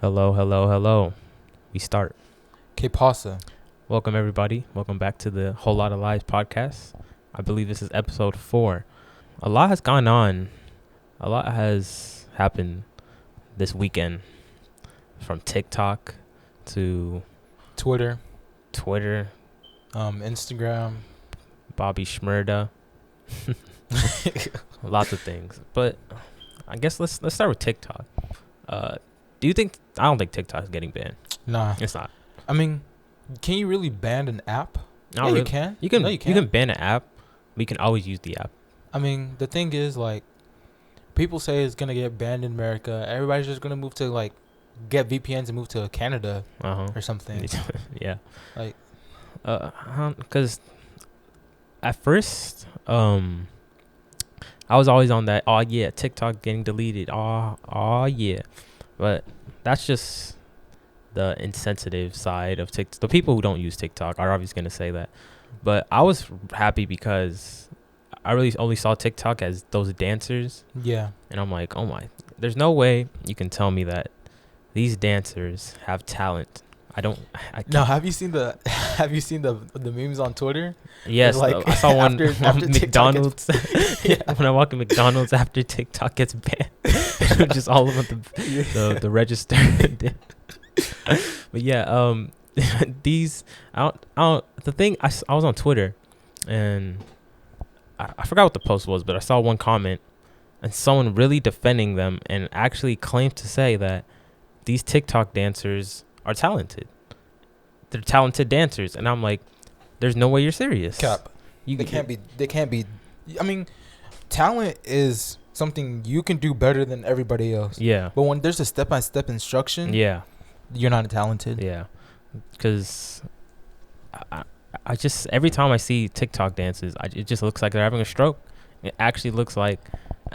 Hello, hello, hello. We start. Que pasa? Welcome, everybody. Welcome back to the Wholelottalies podcast. I believe this is episode 4. A lot has gone on. A lot has happened this weekend. From TikTok to Twitter, Instagram, Instagram. Bobby Shmurda. Lots of things. But I guess let's start with TikTok. Do you think... I don't think TikTok is getting banned. Nah. It's not. I mean, can you really ban an app? Not yeah, really. you can. You can. No, You can ban an app. We can always use the app. I mean, the thing is, like, people say it's gonna get banned in America. Everybody's just gonna move to like get VPNs and move to Canada or something. Yeah. Like, because at first, I was always on that. Oh yeah, TikTok getting deleted. Oh yeah, but that's just the insensitive side of TikTok. The people who don't use TikTok are obviously gonna say that. But I was happy because I really only saw TikTok as those dancers. yeah. And I'm like, oh my, there's no way you can tell me that these dancers have talent. I can't. No, have you seen the memes on Twitter? Yes, like, I saw one after on McDonald's. Yeah. When I walk in McDonald's after TikTok gets banned, just all of the register. But yeah, these I don't. The thing I was on Twitter, and I forgot what the post was, but I saw one comment, and someone really defending them, and actually claimed to say that these TikTok dancers are talented. They're talented dancers, and I'm like, there's no way you're serious. Cap. They can't be. I mean, talent is something you can do better than everybody else. Yeah. But when there's a step-by-step instruction, Yeah. you're not talented. Yeah. Because I just, every time I see TikTok dances, it just looks like they're having a stroke. It actually looks like,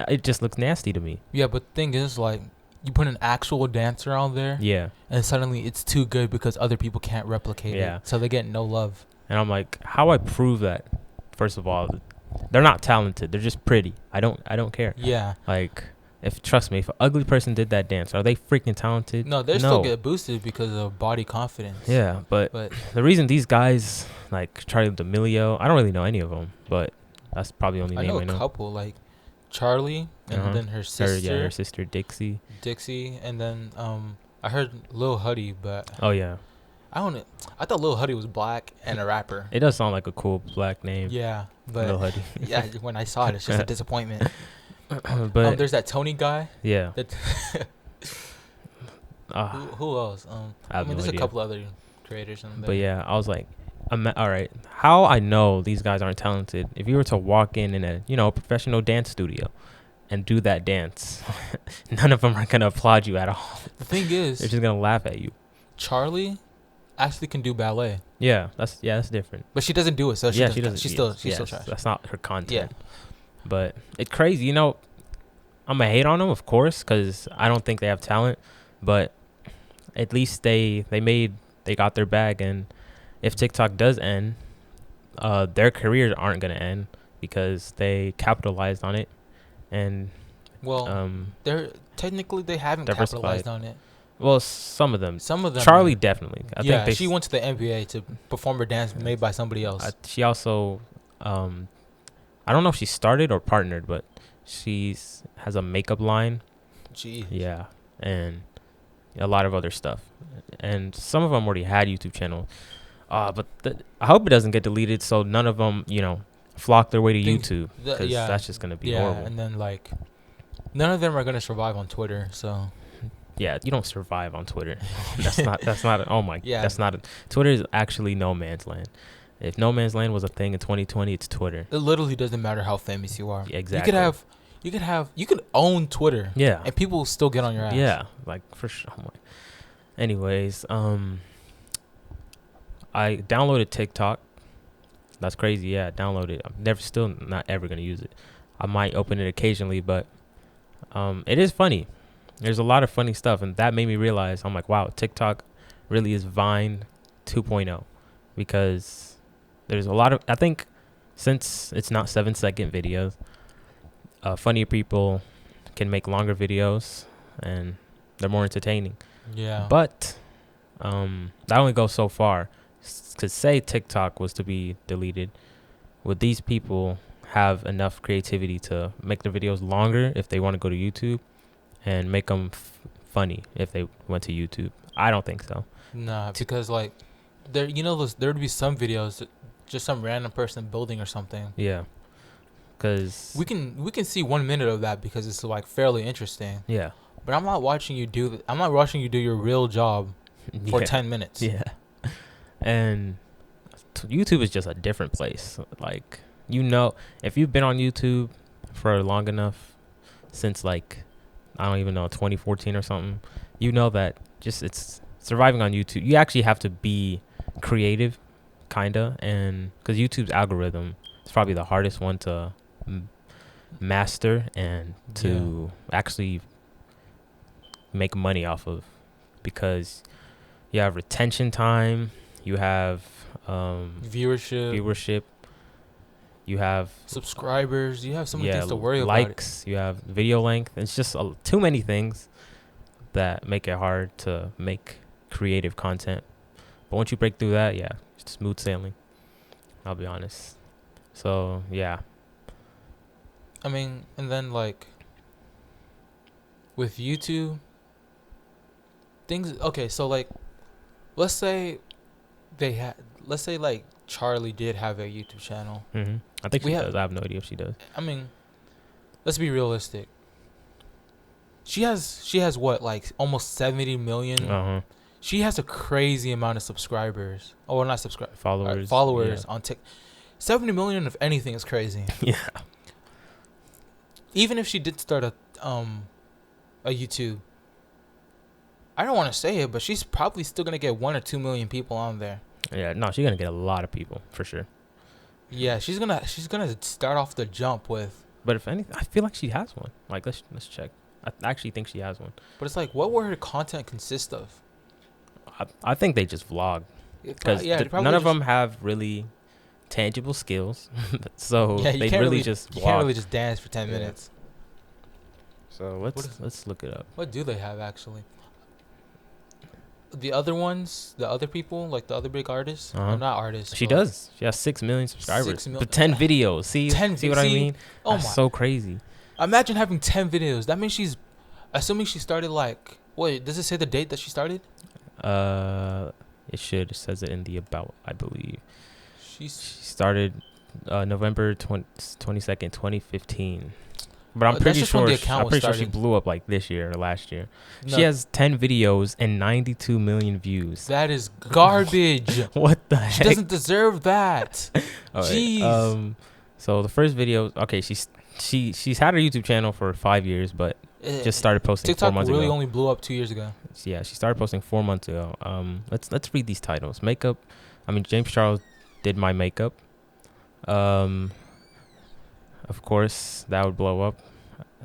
it just looks nasty to me. Yeah, but the thing is, like, you put an actual dancer out there, Yeah. and suddenly it's too good because other people can't replicate it. So they get no love. And I'm like, how I prove that? First of all, they're not talented. They're just pretty. I don't care. Yeah. Like, trust me, if an ugly person did that dance, are they freaking talented? No, they still get boosted because of body confidence. Yeah, but the reason these guys, like Charlie D'Amelio, I don't really know any of them, but that's probably the only name I know. A couple, like Charlie, and then her sister. Her sister Dixie, and then I heard Lil Huddy, but oh yeah, I thought Lil Huddy was black and a rapper. It does sound like a cool black name. Yeah, but Lil Huddy. Yeah, when I saw it, it's just a disappointment. But there's that Tony guy. Yeah. Who else? I mean, there's a couple other creators in there. But yeah, I was like, all right. How I know these guys aren't talented? If you were to walk in a professional dance studio and do that dance, none of them are gonna applaud you at all. The thing is, they're just gonna laugh at you. Charlie actually can do ballet. Yeah, that's different. But she doesn't do it, so she doesn't. She's still trash. That's not her content. Yeah. But it's crazy, I'm gonna hate on them, of course, because I don't think they have talent. But at least they got their bag, and if TikTok does end, their careers aren't gonna end because they capitalized on it. And they're technically they haven't capitalized on it. Well, some of them. Charlie definitely. I think she went to the NBA to perform her dance made by somebody else. She also, I don't know if she started or partnered, but has a makeup line. Gee. Yeah, and a lot of other stuff. And some of them already had YouTube channels. But I hope it doesn't get deleted, so none of them, flock their way to YouTube, because that's just gonna be horrible. And then like, none of them are gonna survive on Twitter. So. Yeah, you don't survive on Twitter. That's not. Oh my. Yeah. That's not. Twitter is actually no man's land. If no man's land was a thing in 2020, it's Twitter. It literally doesn't matter how famous you are. Yeah, exactly. You could own Twitter. Yeah. And people will still get on your ass. Yeah, like for sure. Oh my. Anyways, I downloaded TikTok. That's crazy. Yeah, download it. I'm still not ever gonna use it. I might open it occasionally, but it is funny. There's a lot of funny stuff, and that made me realize, I'm like, wow, TikTok really is Vine 2.0, because there's a lot of, I think, since it's not 7-second videos, funnier people can make longer videos, and They're more entertaining. Yeah. But that only goes so far. Because say TikTok was to be deleted, would these people have enough creativity to make their videos longer if they want to go to YouTube and make them funny if they went to YouTube? I don't think so. Nah, because like there would be some videos that just some random person building or something. Yeah. Because we can see 1 minute of that because it's like fairly interesting. Yeah. But I'm not watching you do your real job for 10 minutes. Yeah. And YouTube is just a different place. Like, if you've been on YouTube for long enough, since like, I don't even know, 2014 or something, that just it's surviving on YouTube. You actually have to be creative, kinda, and because YouTube's algorithm is probably the hardest one to master and to actually make money off of, because you have retention time, you have viewership, you have subscribers, you have so many things to worry about. Likes, you have video length. It's just too many things that make it hard to make creative content. But once you break through that, yeah, it's smooth sailing, I'll be honest. So yeah, I mean, and then like with YouTube things, okay, so like let's say like Charlie did have a YouTube channel. I think she does. I have no idea if she does. I mean, let's be realistic. She has what, like almost 70 million. She has a crazy amount of subscribers. Oh, not subscribers. Followers on TikTok. 70 million of anything is crazy. Yeah. Even if she did start a YouTube, I don't want to say it, but she's probably still gonna get 1 or 2 million people on there. Yeah, no, she's gonna get a lot of people for sure. Yeah, she's gonna start off the jump with. But if anything, I feel like she has one. Like, let's check. I actually think she has one. But it's like, what would her content consist of? I think they just vlog, because none of them have really tangible skills. So they really just vlog. You can't really just dance for 10 minutes. So let's look it up. What do they have actually? The other ones, the other people, like the other big artists, not artists. She does. She has 6 million subscribers. But 10 videos. See what I mean? Oh, that's so crazy. Imagine having 10 videos. That means she's, assuming she started like, wait, does it say the date that she started? It should. It says it in the about, I believe. She started November 22nd, 2015. But I'm pretty sure she blew up like this year or last year. No. She has 10 videos and 92 million views. That is garbage. What the heck? She doesn't deserve that. Jeez. Right. So the first video, okay, she's had her YouTube channel for 5 years, but just started posting TikTok 4 months ago. TikTok really only blew up 2 years ago. Yeah, she started posting 4 months ago. Let's read these titles. Makeup. I mean, James Charles did my makeup. Of course, that would blow up.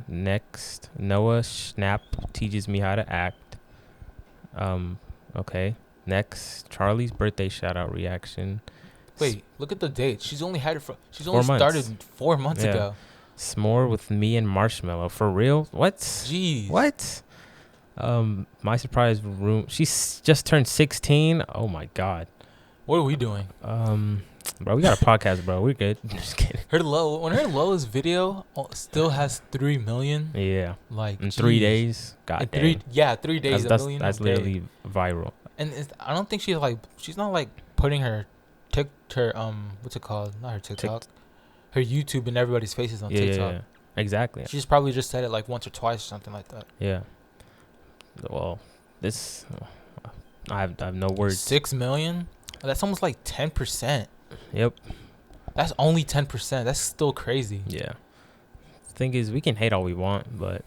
Next, Noah Schnapp teaches me how to act. Okay. Next, Charlie's birthday shout out reaction. Wait, look at the date. She's only started 4 months ago. S'more with me and Marshmallow. For real? What? Jeez. What? My surprise room. She's just turned 16. Oh my god. What are we doing? Bro, we got a podcast, bro. We're good. Just kidding. Her lowest video still has 3 million. Yeah. Like in 3 days. God damn. 3 days. That's literally viral. And I don't think she's not like putting her what's it called? Not her TikTok. Her YouTube and everybody's faces on TikTok. Yeah. Exactly. She's probably just said it like once or twice or something like that. Yeah. Well, this I have no words. 6 million? That's almost like 10%. Yep. That's only 10%. That's still crazy. Yeah. The thing is, we can hate all we want, but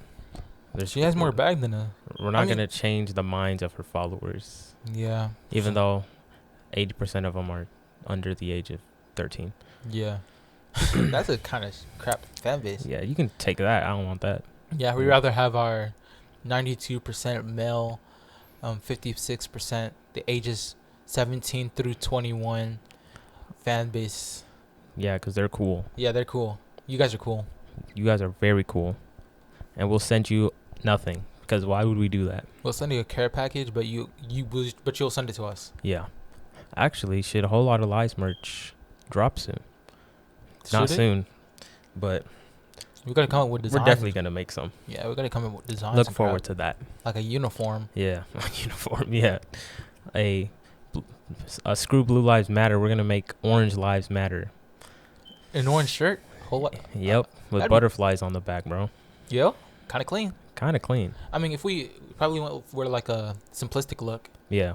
she has more bag than her. We're not going to change the minds of her followers. Yeah. Even though 80% of them are under the age of 13. Yeah. That's a kind of crap fan base. Yeah, you can take that. I don't want that. Yeah, we'd rather have our 92% male, 56% the ages 17 through 21 fan base. Yeah, because they're cool. Yeah, they're cool. You guys are cool. You guys are very cool. And we'll send you nothing Because why would we do that? We'll send you a care package, but you'll send it to us. Yeah. Actually, should a Whole Lot of Lies merch drop soon? Not soon, but we gotta come up with designs. We're definitely gonna make some. Yeah, we gotta come up with designs. Look forward to that. Like a uniform. Yeah, a uniform. Yeah, a screw Blue Lives Matter. We're gonna make Orange Lives Matter. An orange shirt. Whole lot. Yep, with butterflies on the back, bro. Yeah, kind of clean. Kind of clean. I mean, if we probably went for like a simplistic look. Yeah,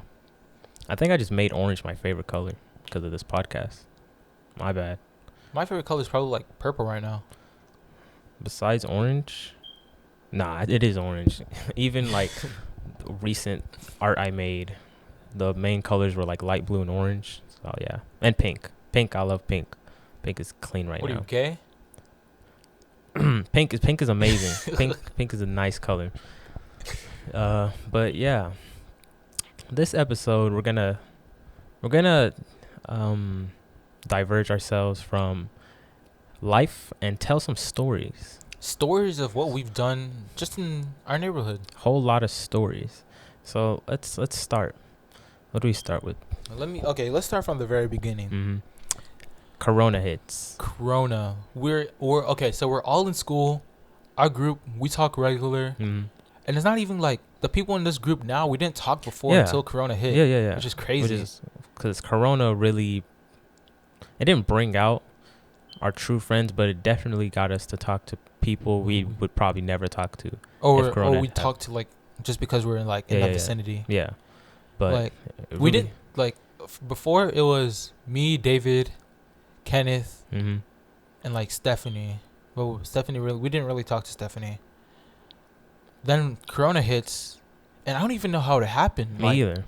I think I just made orange my favorite color because of this podcast. My bad. My favorite color is probably like purple right now. Besides orange, nah, it is orange. Even like recent art I made, the main colors were like light blue and orange. So yeah, and pink. Pink, I love pink. Pink is clean right now. What are you, gay? Pink is amazing. Pink is a nice color. But yeah, this episode we're gonna diverge ourselves from life and tell some stories. Stories of what we've done just in our neighborhood. Whole lot of stories. So let's start. What do we start with? Let's start from the very beginning. Mm-hmm. Corona hits. Corona. We're so we're all in school. Our group, we talk regular. Mm-hmm. And it's not even like the people in this group now, we didn't talk before until Corona hit. Yeah. Which is crazy. Because Corona really, it didn't bring out our true friends, but it definitely got us to talk to people we would probably never talk to. Or we talked to like, just because we're in like in that vicinity. Yeah. But like, we didn't, like, before it was me, David, Kenneth, mm-hmm. and like Stephanie. Well, we didn't really talk to Stephanie. Then Corona hits, and I don't even know how it happened. Me either.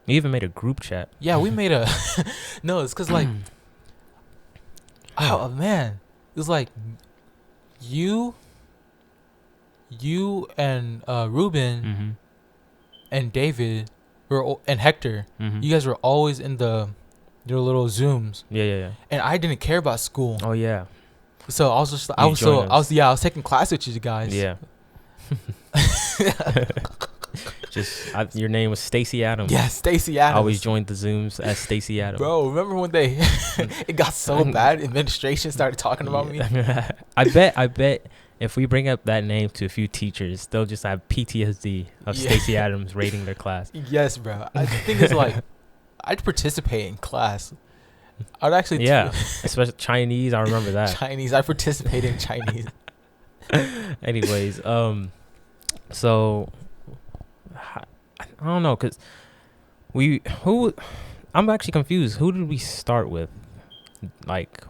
We even made a group chat. Yeah, we made a... No, it's because, like... oh, man. It was like... You and Ruben mm-hmm. and David and Hector, mm-hmm. you guys were always in your little Zooms. Yeah. And I didn't care about school. Oh, yeah. So I was just... I was taking class with you guys. Yeah. Your name was Stacy Adams. Yeah, Stacy Adams. I always joined the Zooms as Stacy Adams. Bro, remember when it got so bad? Administration started talking about me. I bet if we bring up that name to a few teachers, they'll just have PTSD of Stacy Adams rating their class. Yes, bro. I think it's like I'd participate in class. I'd actually especially Chinese. I remember that. Chinese. I participated in Chinese. Anyways, so I don't know, cause I'm actually confused. Who did we start with? Like,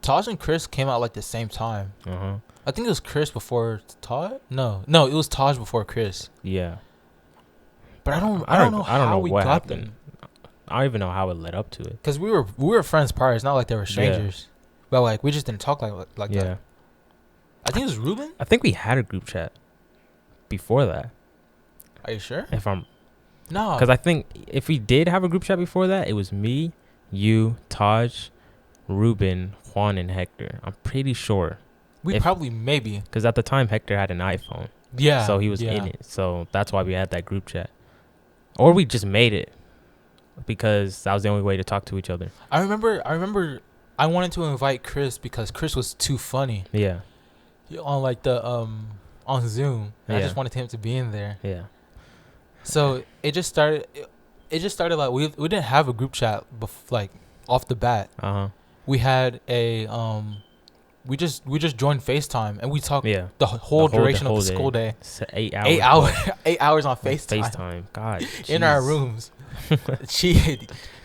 Taj and Chris came out like the same time. Uh-huh. I think it was Chris before Taj. No, it was Taj before Chris. Yeah. But I don't know how we got happened. them. I don't even know how it led up to it. Cause we were friends prior. It's not like they were strangers. Yeah. But like we just didn't talk like that. I think it was Ruben. I think we had a group chat before that. Are you sure? No. Because I think if we did have a group chat before that, it was me, you, Taj, Ruben, Juan, and Hector. I'm pretty sure. Maybe. Because at the time, Hector had an iPhone. Yeah. So he was in it. So that's why we had that group chat. Or we just made it because that was the only way to talk to each other. I remember I wanted to invite Chris because Chris was too funny. Yeah. On like the on Zoom. I just wanted him to be in there. Yeah. So it just started like we didn't have a group chat like off the bat. Uh-huh. We had a we just joined FaceTime and we talked the whole duration of the school day. 8 hours. 8 hours on FaceTime. FaceTime. God. In our rooms.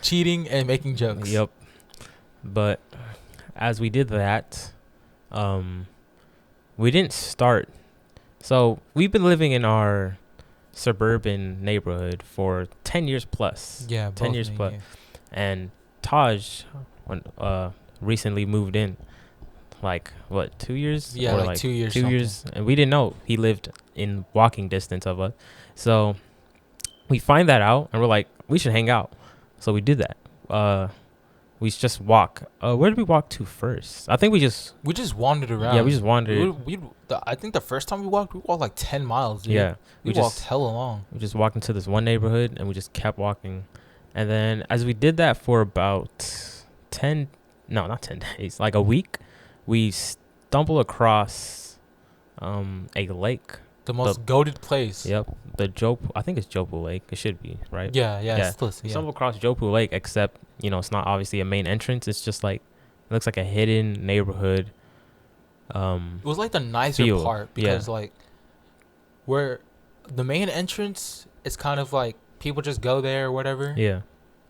Cheating and making jokes. Yep. But as we did that, we didn't start. So we've been living in our suburban neighborhood for 10 years plus. Yeah, 10 years plus. And Taj recently moved in. Like, what, 2 years? Yeah, like 2 years. 2 years. And we didn't know he lived in walking distance of us. So we find that out and we're like, we should hang out. So we did that. we just walk. Where did we walk to first? I think we just wandered around. Yeah, we just wandered. I think the first time we walked like 10 miles. Dude. Yeah, we walked hella long. We just walked into this one neighborhood and we just kept walking, and then as we did that for about 10 days, like a week, we stumbled across a lake. The most goated place. Yep. I think it's Jopu Lake. It should be, right? Yeah. We stumbled across Jopu Lake, except, it's not obviously a main entrance. It's just like, it looks like a hidden neighborhood. It was like the nicer part because like where the main entrance is kind of like people just go there or whatever. Yeah. And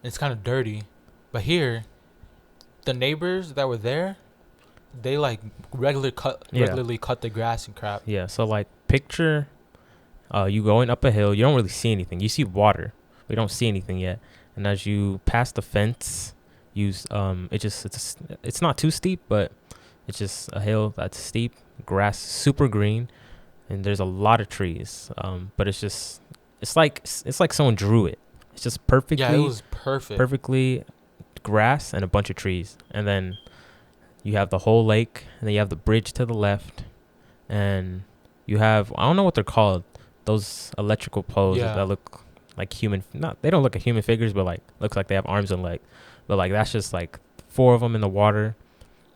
it's kind of dirty. But here, the neighbors that were there, they like regularly cut the grass and crap. Yeah, so like picture you going up a hill, you don't really see anything. You see water. We don't see anything yet. And as you pass the fence, it's not too steep, but it's just a hill that's steep, grass super green, and there's a lot of trees. But it's like someone drew it. It's just perfectly. Yeah, it was perfect. Perfectly grass and a bunch of trees. And then you have the whole lake, and then you have the bridge to the left, and you have, I don't know what they're called, those electrical poles that look like human. They don't look like human figures, but like looks like they have arms and legs. But like that's just like 4 of them in the water,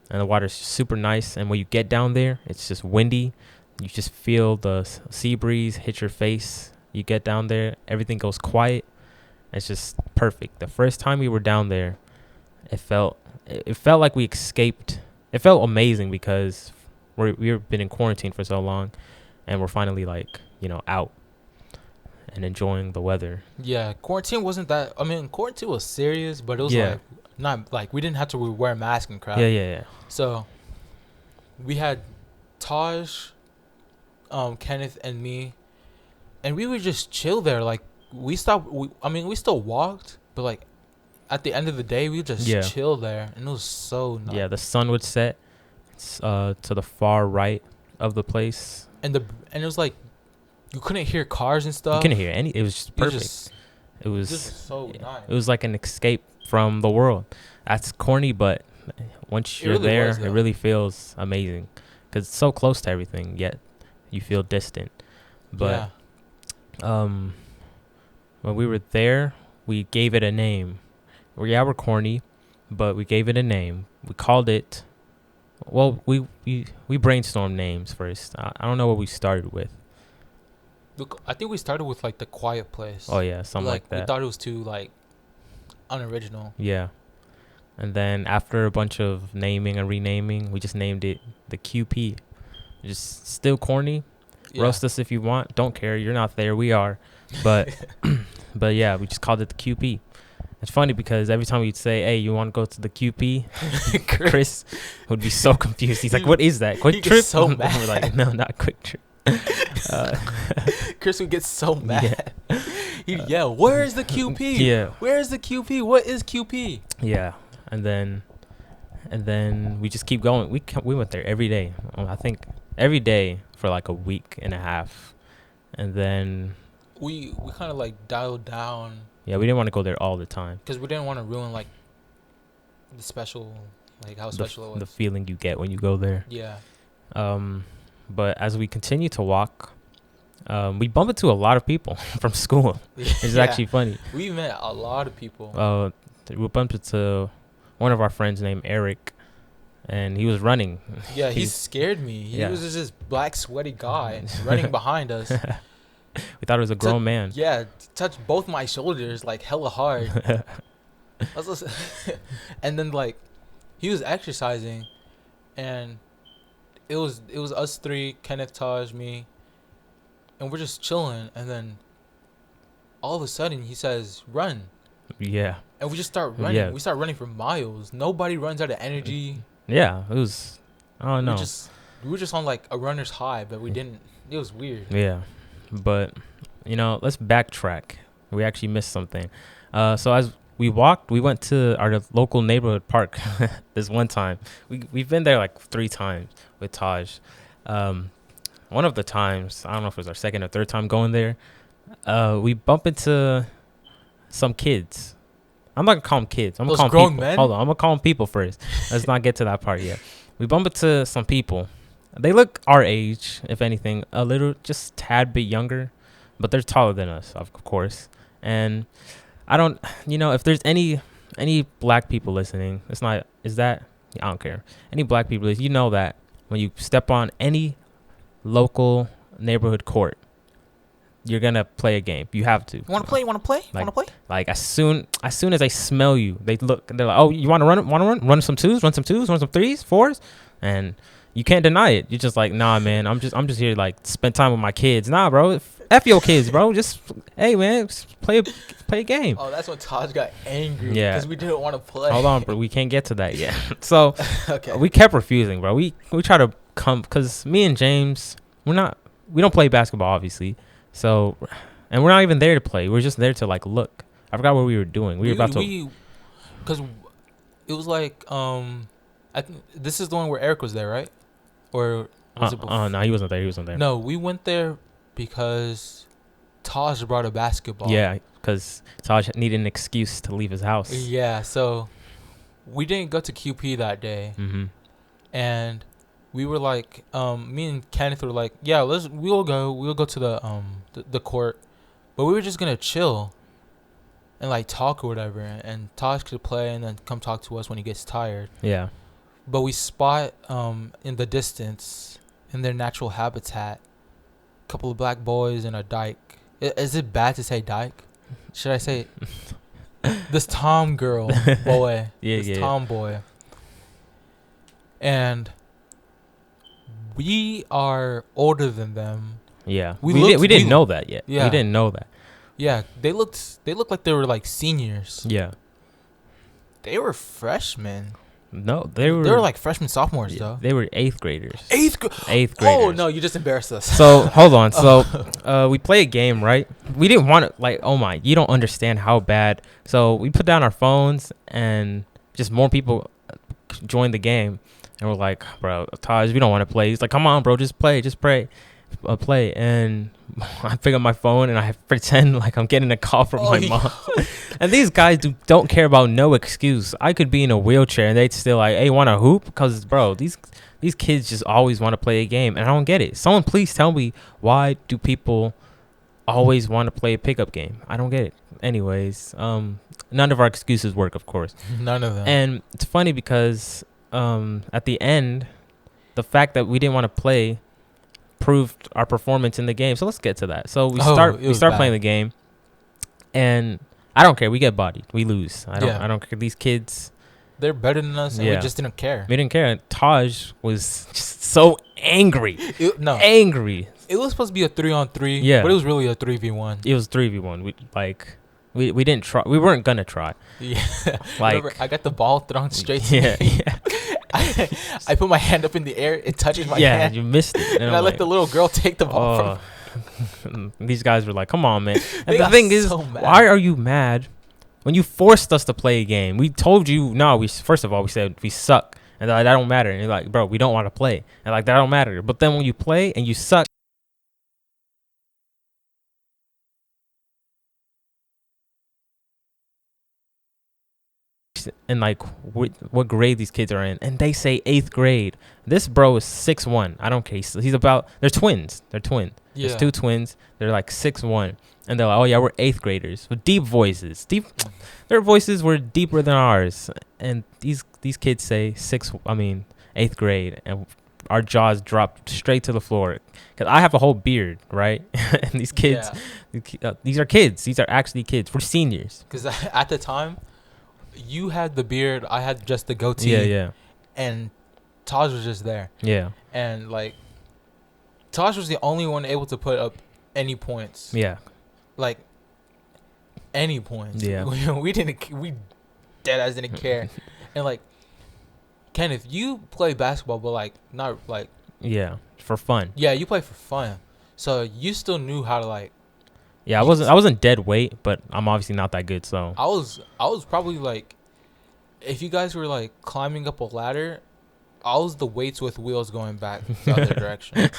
and the water's super nice. And when you get down there, it's just windy. You just feel the sea breeze hit your face. You get down there, everything goes quiet. It's just perfect. The first time we were down there, it felt like we escaped. It felt amazing because we've been in quarantine for so long, and we're finally like, out and enjoying the weather. Yeah, quarantine wasn't that. I mean, quarantine was serious, but it was like not like we didn't have to wear masks and crap. Yeah. So we had Taj, Kenneth, and me, and we would just chill there. Like we stopped. We still walked, but like at the end of the day, we would just chill there, and it was so nice. Yeah, the sun would set to the far right of the place, and it was like you couldn't hear cars and stuff. You couldn't hear any. It was just perfect. It was just so nice. It was like an escape from the world. That's corny, but once you're there, it really feels amazing because it's so close to everything, yet you feel distant. But when we were there, we gave it a name. We're corny, but we gave it a name. We called it. Well, we brainstormed names first. I don't know what we started with. Look, I think we started with like the quiet place. Oh yeah, something like that. We thought it was too like unoriginal. Yeah, and then after a bunch of naming and renaming, we just named it the QP. Just still corny. Yeah. Roast us if you want. Don't care. You're not there. We are. But but yeah, we just called it the QP. It's funny because every time we'd say, "Hey, you want to go to the QP?" Chris would be so confused. He's like, "What is that? Quick Trip?" So mad. We're like, "No, not Quick Trip." Chris would get so mad. He'd yell, "Where is the QP? Yeah. Where is the QP? What is QP?" Yeah, and then we just keep going. We went there every day. I think every day for like a week and a half, and then we kind of like dialed down. Yeah, we didn't want to go there all the time because we didn't want to ruin like the special, like how special it was. The feeling you get when you go there. Yeah. But as we continue to walk, we bump into a lot of people from school. It's actually funny. We met a lot of people. We bumped into one of our friends named Eric, and he was running. Yeah, he scared me. He was just this black, sweaty guy running behind us. We thought it was a grown man. Yeah, touched both my shoulders like hella hard. And then like he was exercising, and it was us three, Kenneth, Taj, me, and we're just chilling. And then all of a sudden he says, "Run." Yeah. And we just start running. Yeah. We start running for miles. Nobody runs out of energy. Yeah, it was. I don't know. We were just on like a runner's high, but we didn't. It was weird. Yeah. But, let's backtrack. We actually missed something. So as we walked, we went to our local neighborhood park this one time. We've been there like 3 times with Taj. One of the times, I don't know if it was our second or third time going there, we bump into some kids. I'm not gonna call them kids. I'm gonna call them people. Men? Hold on, I'm gonna call them people first. Let's not get to that part yet. We bump into some people. They look our age, if anything, a little, just tad bit younger, but they're taller than us, of course. And I don't, if there's any black people listening, I don't care. Any black people, you know that when you step on any local neighborhood court, you're gonna play a game. You have to. You want to play? Like as soon as they smell you, they're like, oh, you want to run some twos, run some threes, fours, and you can't deny it. You're just like, nah, man, I'm just here to like spend time with my kids. Nah, bro, F your kids, bro. Just, hey, man, just play a game. Oh, that's when Taj got angry. Yeah, because we didn't want to play. Hold on, bro, we can't get to that yet. So okay. We kept refusing, bro. We try to come, because me and James, we don't play basketball, obviously. So, and we're not even there to play. We're just there to like look. I forgot what we were doing. We were about to, because it was like I think this is the one where Eric was there, right? Or was it before? No, he wasn't there. No, we went there because Taj brought a basketball. Yeah, because Taj needed an excuse to leave his house. Yeah, so we didn't go to QP that day, and we were like, me and Kenneth were like, yeah, we'll go to the court, but we were just gonna chill and like talk or whatever, and Taj could play and then come talk to us when he gets tired. Yeah. But we spot in the distance, in their natural habitat, a couple of black boys and a dyke. Is it bad to say dyke? Should I say this Tom girl boy? Tom boy. And we are older than them. Yeah, we didn't know that yet. Yeah. We didn't know that. Yeah, they looked like they were like seniors. Yeah, they were freshmen. No, they were like freshmen, sophomores though. They were eighth graders. Eighth graders. Oh no, you just embarrassed us. So hold on. So we play a game, right? We didn't want to like. Oh my, you don't understand how bad. So we put down our phones and just more people joined the game, and we're like, bro, Taj, we don't want to play. He's like, come on, bro, just play, play. And I pick up my phone and I pretend like I'm getting a call from my mom. And these guys don't care about no excuse. I could be in a wheelchair and they'd still like, hey, want to hoop? Because, bro, these kids just always want to play a game. And I don't get it. Someone please tell me, why do people always want to play a pickup game? I don't get it. Anyways, none of our excuses work, of course. None of them. And it's funny because at the end, the fact that we didn't want to play proved our performance in the game. So let's get to that. So we start playing the game, and I don't care. We get bodied. We lose. I don't care. These kids, they're better than us, and we just didn't care. We didn't care. And Taj was just so angry. Angry. It was supposed to be a 3-on-3. But it was really a 3v1. It was 3v1. We didn't try. We weren't gonna try. Yeah. Like I got the ball thrown straight to me. Yeah. I put my hand up in the air. It touches my hand. Yeah, you missed it. And I let the little girl take the ball from. These guys were like, "Come on, man!" And the thing is, why are you mad when you forced us to play a game? We told you no. First of all, we said we suck, and that don't matter. And you're like, "Bro, we don't want to play," and like that don't matter. But then when you play and you suck. And like what grade these kids are in, and they say 8th grade. This bro is 6'1". I don't care. They're twins. Yeah. There's 2 twins. They're like 6'1", and they're like, oh yeah, we're 8th graders with deep voices. Their voices were deeper than ours. And these kids say 8th grade, and our jaws dropped straight to the floor. Cause I have a whole beard, right? And these kids, these are kids. These are actually kids. We're seniors. Because at the time, you had the beard, I had just the goatee. Yeah. And Taj was just there. Yeah. And like Taj was the only one able to put up any points. Yeah. Like any points. Yeah. We dead ass didn't care. And like Kenneth, you play basketball, but like not like. Yeah, for fun. Yeah, you play for fun. So you still knew how to like. Yeah, I wasn't dead weight, but I'm obviously not that good. So I was probably like, if you guys were like climbing up a ladder, I was the weights with wheels going back the other direction.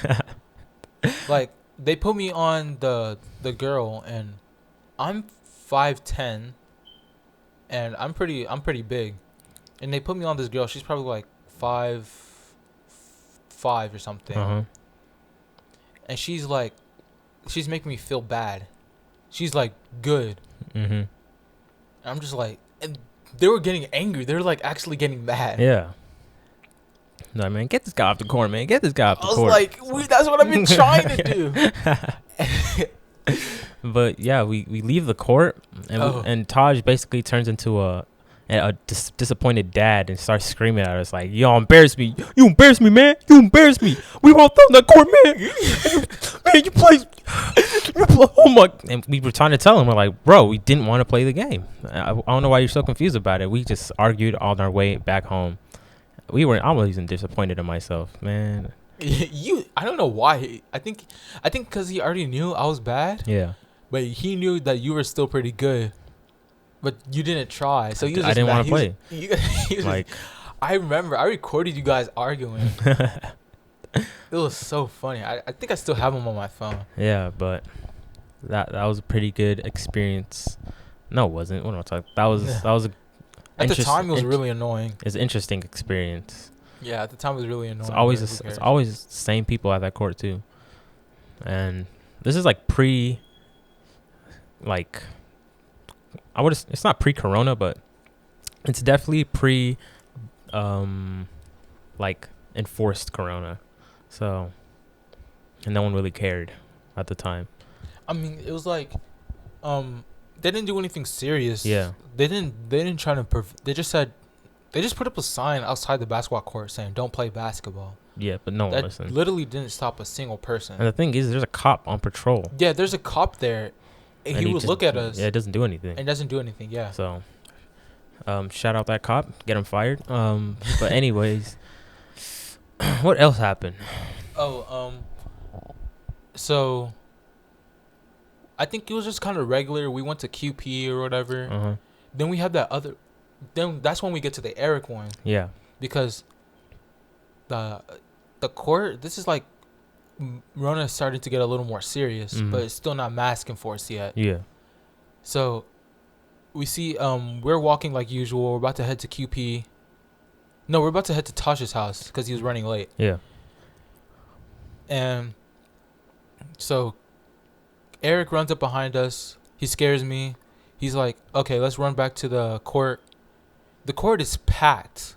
Like they put me on the girl, and I'm 5'10", and I'm pretty big, and they put me on this girl. She's probably like 5'5" or something, and she's making me feel bad. She's like good, and I'm just like, and they were getting angry. They were like actually getting mad. Yeah. No, man, get this guy off the court, man. Get this guy off the court. I was like, that's what I've been trying to do. But yeah, we leave the court, and and Taj basically turns into a disappointed dad and starts screaming at us like, "Y'all embarrass me! You embarrass me, man! You embarrass me! We were on the court, man! Man, you play, oh my!" And we were trying to tell him, we're like, "Bro, we didn't want to play the game. I don't know why you're so confused about it. We just argued on our way back home. I was even disappointed in myself, man." I don't know why. I think because he already knew I was bad. Yeah. But he knew that you were still pretty good, but you didn't try. So he was I didn't want to play. He was like, I remember I recorded you guys arguing. It was so funny. I think I still have them on my phone. Yeah, but that was a pretty good experience. No, it wasn't. What am I talking? That was a. At the time, it was really annoying. It's an interesting experience. Yeah, at the time, it was really annoying. It's always the same people at that court too, and this is like it's not pre-corona, but it's definitely enforced corona. So, and no one really cared at the time. I mean, it was like they didn't do anything serious. Yeah. They didn't try to they just put up a sign outside the basketball court saying don't play basketball. Yeah, but no one listened. Literally didn't stop a single person. And the thing is, there's a cop on patrol. Yeah, there's a cop there. And he would look at us. Yeah, it doesn't do anything. It doesn't do anything, yeah. So, shout out that cop. Get him fired. But anyways, what else happened? So, I think it was just kind of regular. We went to QP or whatever. Then we had that other. Then that's when we get to the Eric one. Yeah. Because the court, this is like Rona is starting to get a little more serious, but it's still not mask enforced yet. Yeah. So we see we're walking like usual. We're about to head to QP. No, we're about to head to Tasha's house because he was running late. Yeah. And so Eric runs up behind us. He scares me. He's like, "Okay, let's run back to the court." The court is packed.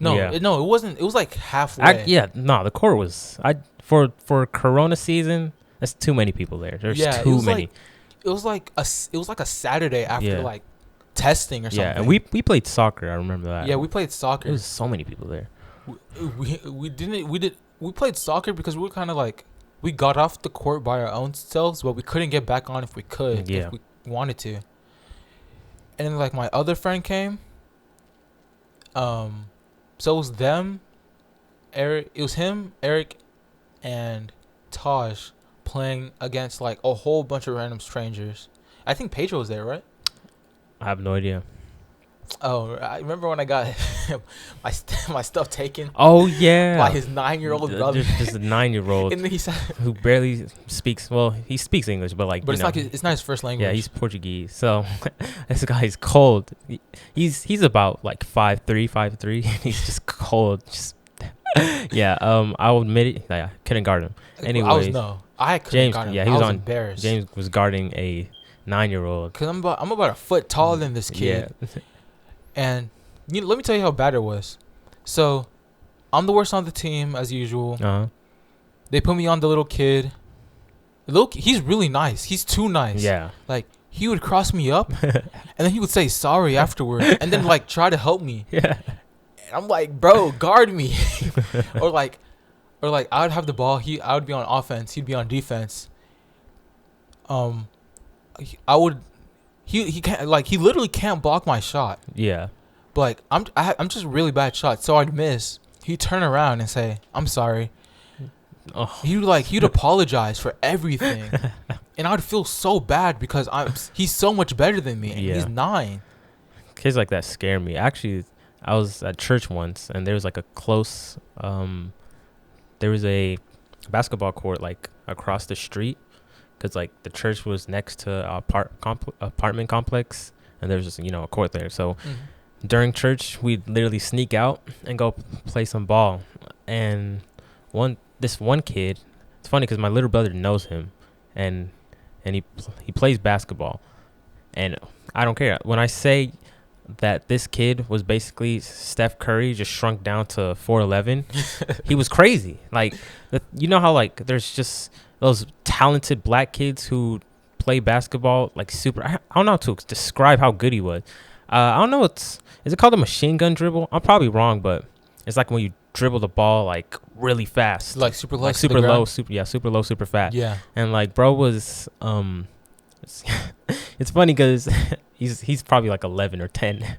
No, it wasn't. It was like halfway. The court was. For Corona season, that's too many people there. There's too many. It was like a Saturday after like testing or something. Yeah, and we played soccer. I remember that. Yeah, we played soccer. There was so many people there. We played soccer because we were kind of like we got off the court by our own selves, but we couldn't get back on if we could. Yeah. If we wanted to. And then like my other friend came. So it was them, Eric. It was him, Eric, and Taj playing against like a whole bunch of random strangers. I think Pedro was there, right? I have no idea. Oh, I remember when I got my stuff taken. Oh yeah, by his 9-year-old brother. Just a 9-year-old and then he said, who barely speaks. Well, he speaks English, but it's not his first language. Yeah, he's Portuguese. So this guy's cold. He's about like 5'3", 5'3". He's just cold. Just yeah. I'll admit it. Yeah, couldn't guard him. Anyway, I couldn't guard him. Yeah, he was embarrassed. James was guarding a 9-year-old. Cause I'm about a foot taller than this kid. Yeah. And let me tell you how bad it was. So, I'm the worst on the team as usual. They put me on the little kid. He's really nice. He's too nice. Yeah. Like he would cross me up, and then he would say sorry afterward, and then like try to help me. Yeah. And I'm like, bro, guard me, or like I would have the ball. I would be on offense. He'd be on defense. He can't, like, he literally can't block my shot. Yeah. But like I'm just a really bad shot, so I'd miss. He'd turn around and say, "I'm sorry." Oh. He'd apologize for everything, and I'd feel so bad because he's so much better than me. And he's 9. Kids like that scare me. Actually, I was at church once, and there was like a close. There was a basketball court like across the street. Because, like, the church was next to apartment complex. and there's just a court there. So during church, we'd literally sneak out and go play some ball. And this one kid, it's funny because my little brother knows him, and he plays basketball. And I don't care when I say that this kid was basically Steph Curry just shrunk down to 4'11". He was crazy. Like, how like there's just those talented black kids who play basketball like super. I don't know how to describe how good he was. I don't know. Is it called a machine gun dribble? I'm probably wrong, but it's like when you dribble the ball like really fast, like super low, like super low, super low, super fast. Yeah. And like bro was it's funny because he's probably like 11 or 10.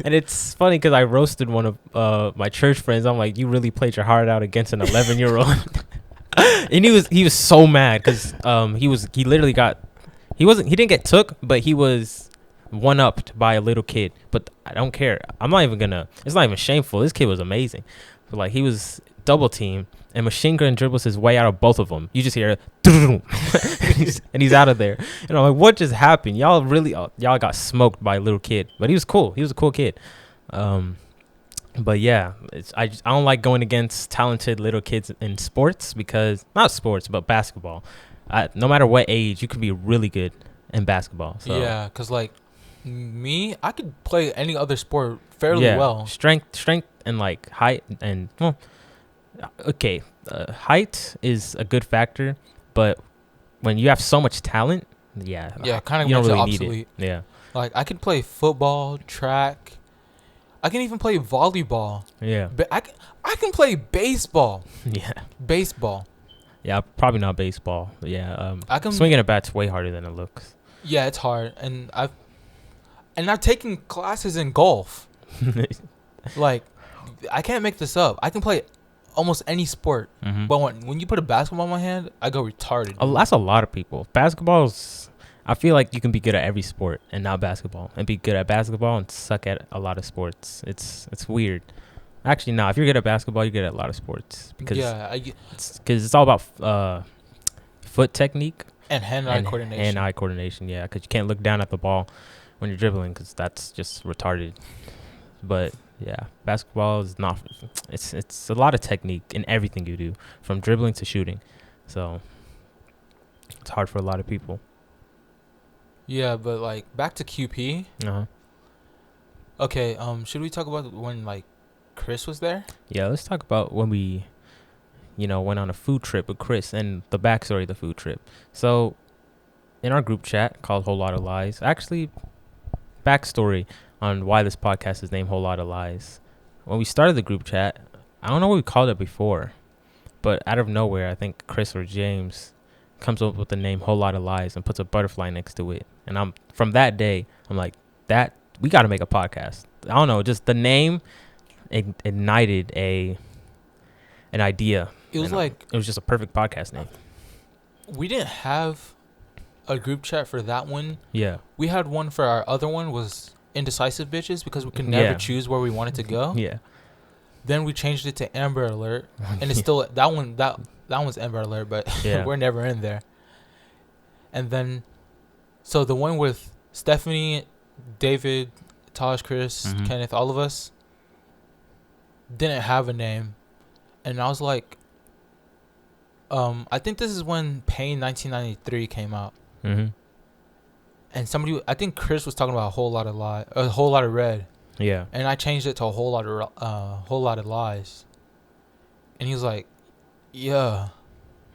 And it's funny because I roasted one of my church friends. I'm like, you really played your heart out against an 11-year-old. And he was so mad because he didn't get took, but he was one-upped by a little kid. But I don't care. It's not even shameful. This kid was amazing. But like, he was double teamed and machine gun dribbles his way out of both of them. You just hear and he's out of there. And I'm like, what just happened? Y'all got smoked by a little kid. But he was cool. He was a cool kid. But yeah, I don't like going against talented little kids in sports, because not sports, but basketball. No matter what age, you could be really good in basketball. So. Yeah, because like me, I could play any other sport fairly well. Strength, and like height and okay, height is a good factor, but when you have so much talent, kind of you don't really obsolete. Need it. Yeah, like I could play football, track. I can even play volleyball. Yeah, but I can play baseball. Yeah, baseball. Yeah, probably not baseball. But yeah, I can swinging a bat's way harder than it looks. Yeah, it's hard, and I've taken classes in golf. Like, I can't make this up. I can play almost any sport, but when you put a basketball in my hand, I go retarded. That's a lot of people. Basketball's. I feel like you can be good at every sport and not basketball, and be good at basketball and suck at a lot of sports. It's weird. Actually, no. If you're good at basketball, you're good at a lot of sports, because it's all about foot technique and hand-eye coordination. Hand-eye coordination, yeah, because you can't look down at the ball when you're dribbling, because that's just retarded. But yeah, basketball is not. It's a lot of technique in everything you do, from dribbling to shooting. So it's hard for a lot of people. Yeah, but like back to QP. Okay, should we talk about when like Chris was there? Yeah, let's talk about when we, went on a food trip with Chris, and the backstory of the food trip. So, in our group chat called Wholelottalies, actually, backstory on why this podcast is named Wholelottalies. When we started the group chat, I don't know what we called it before, but out of nowhere, I think Chris or James comes up with the name Wholelottalies and puts a butterfly next to it. And from that day, I'm like, we got to make a podcast. I don't know, just the name ignited an idea. It was just a perfect podcast name. We didn't have a group chat for that one. Yeah. We had one for our other one, was Indecisive Bitches, because we could never choose where we wanted to go. Yeah. Then we changed it to Amber Alert, and it's still that one's Amber Alert, but we're never in there. And then, so the one with Stephanie, David, Taj, Chris, Kenneth, all of us didn't have a name, and I was like, I think this is when Pain 1993 came out. And I think Chris was talking about a whole lot of red. Yeah. And I changed it to a whole lot of lies. And he was like, yeah.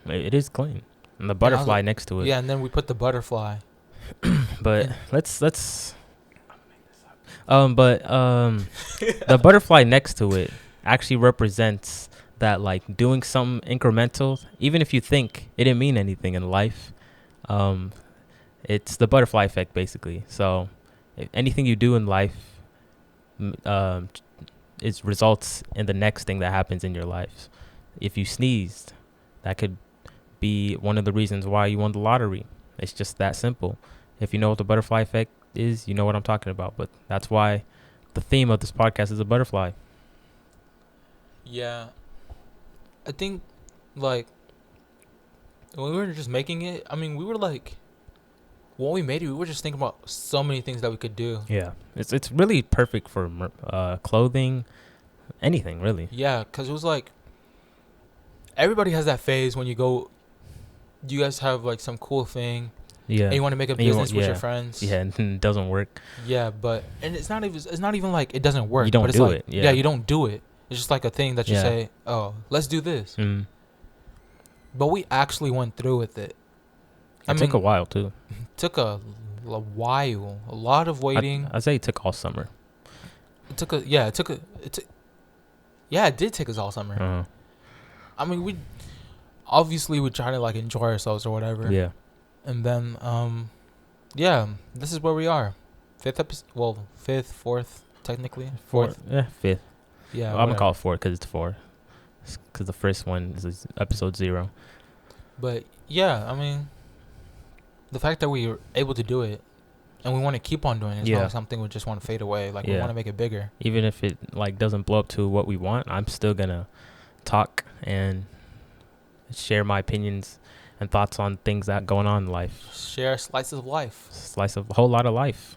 It is clean. And the butterfly next to it. Yeah, and then we put the butterfly. But let's the butterfly next to it actually represents that, like, doing something incremental, even if you think it didn't mean anything in life, it's the butterfly effect, basically. So if anything you do in life it results in the next thing that happens in your life. If you sneezed, that could be one of the reasons why you won the lottery. It's just that simple. If you know what the butterfly effect is, you know what I'm talking about. But that's why the theme of this podcast is a butterfly. Yeah. I think, like, when we were just making it, I mean, we were like, when we made it, we were just thinking about so many things that we could do. Yeah, it's really perfect for clothing, anything really. Yeah, because it was like everybody has that phase when you go. You guys have like some cool thing. Yeah. And you want to make a business with your friends. Yeah, and it doesn't work. Yeah, but it's not even like it doesn't work. You don't but it's do like, it. Yeah. You don't do it. It's just like a thing that you say, "Oh, let's do this." Mm. But we actually went through with it. It took a while too. Took a while, a lot of waiting. I'd say it took all summer. It did take us all summer. Uh-huh. I mean, we try to like enjoy ourselves or whatever. Yeah. And then, this is where we are. Fifth, fourth, technically. Fourth. Yeah, fifth. Yeah. Well, I'm gonna call it 4 because it's 4. Because the first one is episode 0. But yeah, I mean, the fact that we were able to do it, and we want to keep on doing it, it's not like something we just want to fade away. Like we want to make it bigger. Even if it like doesn't blow up to what we want, I'm still gonna talk and share my opinions and thoughts on things that going on in life. Share slices of life. Slice of a whole lot of life.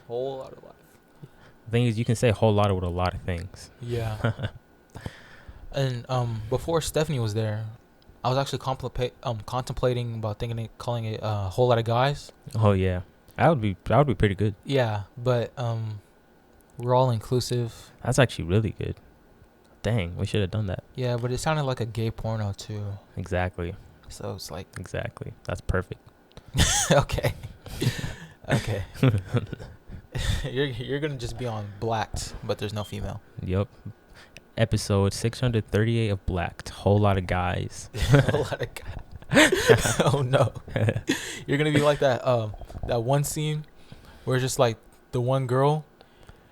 Whole lot of life. The thing is, you can say a whole lot with a lot of things. Yeah. And before Stephanie was there, I was actually contemplating about calling it a whole lot of guys. Oh yeah, that would be pretty good. Yeah, but we're all inclusive. That's actually really good. Dang, we should have done that. Yeah, but it sounded like a gay porno too. Exactly. So it's like exactly. That's perfect. Okay. Okay. You're gonna just be on Blacked, but there's no female. Yep. Episode 638 of Blacked. Whole lot of guys. Whole lot of guys. Oh no. You're gonna be like that one scene where it's just like the one girl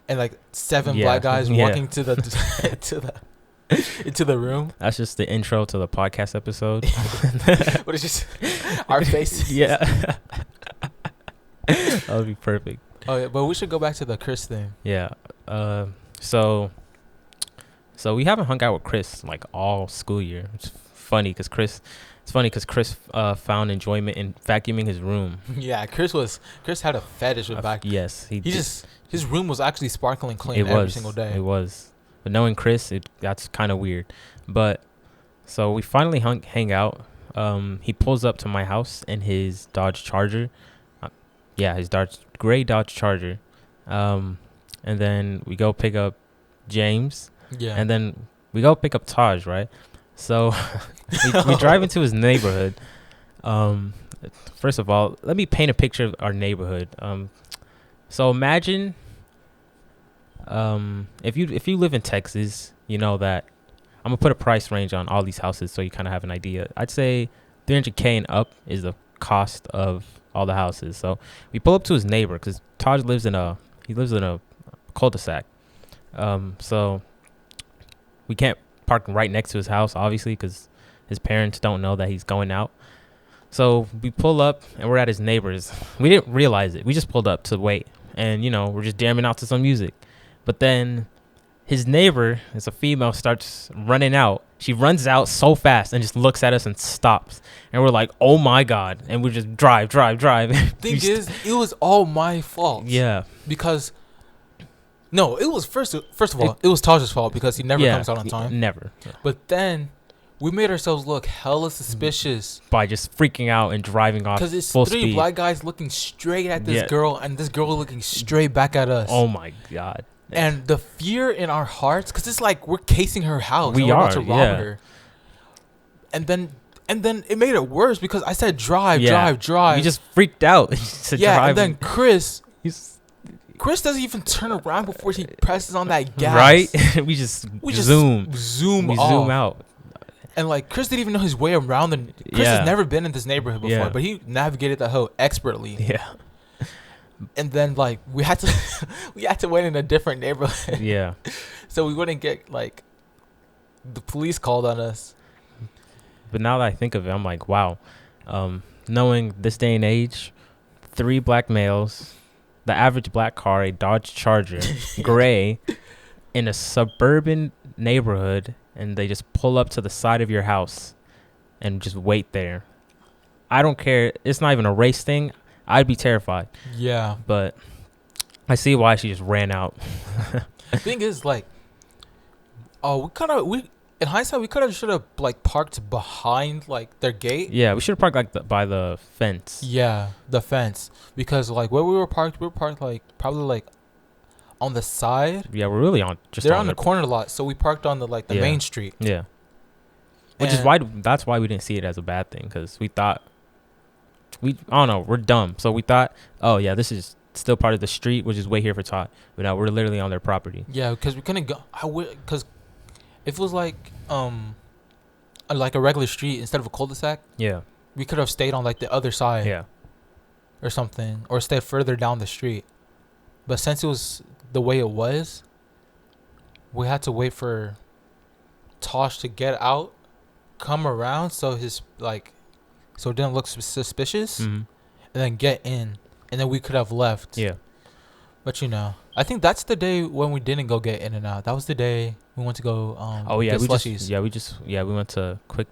and like 7 black guys walking to the into the room. That's just the intro to the podcast episode. But it's just our faces. Yeah. That would be perfect. Oh yeah, but we should go back to the Chris thing. Yeah. So we haven't hung out with Chris like all school year. It's funny because Chris found enjoyment in vacuuming his room. Yeah, Chris had a fetish with vacuuming. Yes, his room was actually sparkling clean every single day. It was. But knowing Chris, that's kind of weird. But so we finally hang out. He pulls up to my house in his Dodge Charger. His gray Dodge Charger. And then we go pick up James. Yeah. And then we go pick up Taj, right? So we drive into his neighborhood. First of all, let me paint a picture of our neighborhood. So imagine if you live in Texas, you know that I'm gonna put a price range on all these houses so you kind of have an idea. I'd say $300K and up is the cost of all the houses. So we pull up to his neighbor because Taj lives in a cul-de-sac. So we can't park right next to his house, obviously, because his parents don't know that he's going out. So we pull up and we're at his neighbor's. We didn't realize it. We just pulled up to wait, and we're just jamming out to some music. But then his neighbor, as a female, starts running out. She runs out so fast and just looks at us and stops. And we're like, oh my God. And we just drive. Thing is, it was all my fault. Yeah. Because, no, it was first of all, it was Taj's fault because he never comes out on time. Never. Yeah. But then we made ourselves look hella suspicious. By just freaking out and driving off full speed. Because it's 3 black guys looking straight at this girl and this girl looking straight back at us. Oh my God. And the fear in our hearts, because it's like we're casing her house. We're about to rob her. And then it made it worse because I said drive. You just freaked out. Drive. And then Chris doesn't even turn around before he presses on that gas. Right? we just zoom out. And like Chris didn't even know his way around. Chris has never been in this neighborhood before, but he navigated the hoe expertly. Yeah. And then like we had to wait in a different neighborhood. Yeah. So we wouldn't get like the police called on us. But now that I think of it, I'm like, wow. Knowing this day and age, 3 black males, the average black car, a Dodge Charger, gray, in a suburban neighborhood, and they just pull up to the side of your house and just wait there. I don't care. It's not even a race thing. I'd be terrified. Yeah. But I see why she just ran out. The thing is, like, we in hindsight, we should have like parked behind like their gate. Yeah, we should have parked like by the fence. Yeah, the fence, because like where we were parked like probably like on the side. Yeah, we're really they're on the corner lot, so we parked on the main street. Yeah, which is that's why we didn't see it as a bad thing, because we thought I don't know, we're dumb, so we thought, oh yeah, this is still part of the street, which is way here for Todd, but now we're literally on their property. Yeah, because we couldn't go. Because if it was like a regular street instead of a cul-de-sac, yeah, we could have stayed on like the other side. Yeah, or something, or stayed further down the street. But since it was the way it was, we had to wait for Tosh to get out, come around, so it didn't look suspicious, and then get in, and then we could have left. Yeah. But I think that's the day when we didn't go get In and Out. That was the day we went to go. Get slushies. We went to Quick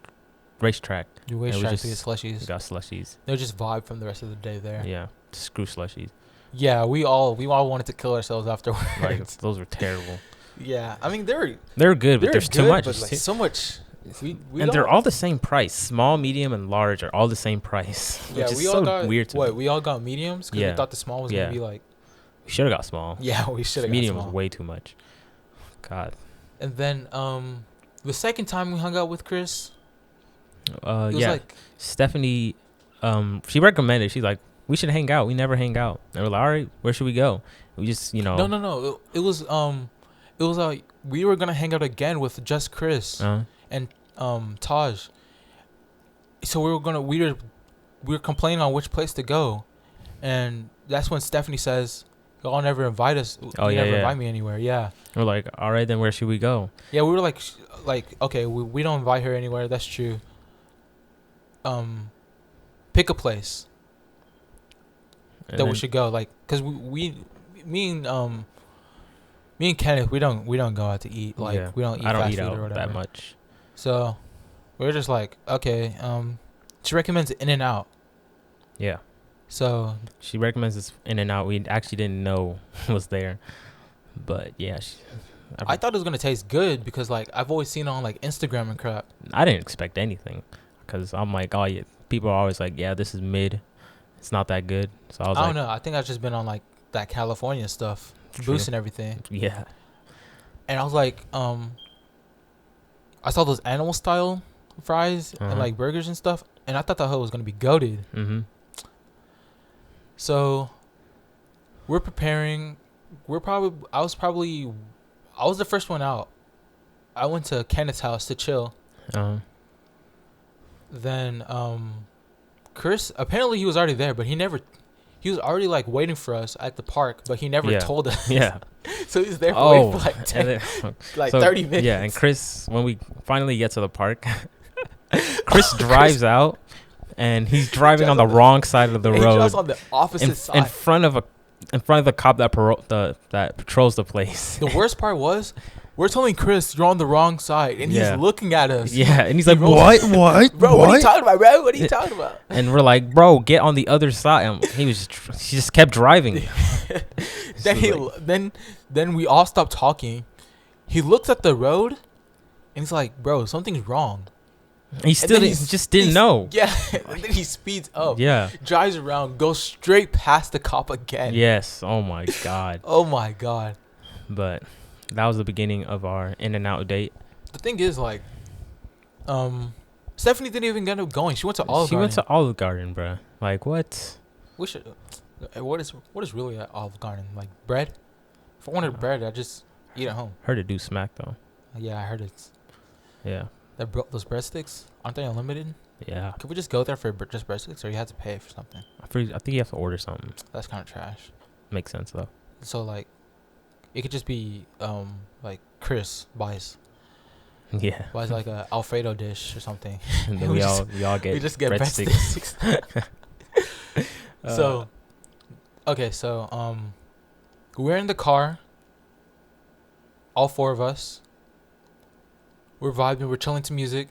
Racetrack. You racetrack to get slushies. We got slushies. They were just vibe from the rest of the day there. Yeah, screw slushies. Yeah, we all wanted to kill ourselves afterwards. Like, those were terrible. Yeah, I mean they were good, but there's too much. But like, so much. And they're all the same price. Small, medium, and large are all the same price. Yeah, which is so weird to me. We all got mediums because we thought the small was gonna be like. We should have got small. Yeah, we should have. Medium was way too much. God. And then the second time we hung out with Chris. Stephanie, she recommended. She's like, we should hang out. We never hang out. And we're like, all right, where should we go? We just, No. It was we were gonna hang out again with just Chris and Taj. So we were complaining on which place to go, and that's when Stephanie says, y'all never invite us. Never invite me anywhere. Yeah. We're like, all right, then where should we go? Yeah, we were like okay, we don't invite her anywhere. That's true. Pick a place that we should go. Like, cause me and Kenneth, we don't go out to eat. Like, we don't eat fast food or whatever that much. So we're just like, okay. She recommends In and Out. Yeah. So she recommends this In and Out. We actually didn't know was there, but yeah. I thought it was gonna taste good because like I've always seen it on like Instagram and crap. I didn't expect anything, because I'm like, oh yeah, people are always like, yeah, this is mid. It's not that good. So I don't know. I think I've just been on like that California stuff, boosting everything. Yeah. And I was like, I saw those animal style fries and like burgers and stuff, and I thought that was gonna be goated. So we're preparing. I was the first one out. I went to Kenneth's house to chill. Then Chris, apparently he was already there, but he was already like waiting for us at the park, but he never told us. Yeah. So he's there for like 30 minutes. Yeah, and Chris, when we finally get to the park, Chris drives out, and he's driving on the wrong side of the road. He drives on the opposite side. In front of the cop that patrols the place. The worst part was, we're telling Chris you're on the wrong side, and he's looking at us. Yeah, and he's like, "What? Bro, what are you talking about, bro? What are you talking about?" And we're like, "Bro, get on the other side." And he just kept driving. Then we all stopped talking. He looks at the road, and he's like, "Bro, something's wrong." He just didn't know. Yeah, and then he speeds up. Yeah, drives around, goes straight past the cop again. Yes. Oh my god. Oh my god. But that was the beginning of our In and Out date. The thing is, like, Stephanie didn't even end up going. She went to Olive Garden. She went to Olive Garden, bro. Like, what? We should. What is really at Olive Garden? Like bread? If I wanted bread, I just eat at home. Heard it do smack though. Yeah, I heard it. Yeah. Those breadsticks, aren't they unlimited? Yeah. Could we just go there for just breadsticks, or you have to pay for something? I think you have to order something. That's kind of trash. Makes sense though. So like, it could just be like Chris buys. Yeah. Buys like a Alfredo dish or something. And then we all get. We just get breadsticks. So, okay, so we're in the car. All four of us. We're vibing. We're chilling to music.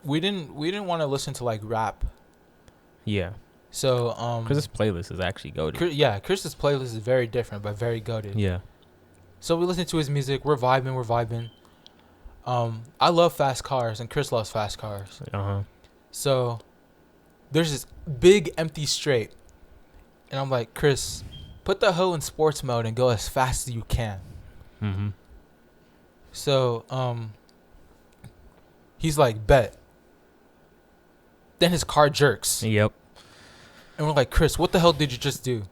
We didn't want to listen to like rap. Yeah. So Chris's playlist is actually goated. Yeah, Chris's playlist is very different, but very goated. Yeah. So we listen to his music. We're vibing. I love fast cars, and Chris loves fast cars. So there's this big empty straight, and I'm like, Chris, put the hoe in sports mode and go as fast as you can. So he's like, bet. Then his car jerks. Yep. And we're like, Chris, what the hell did you just do?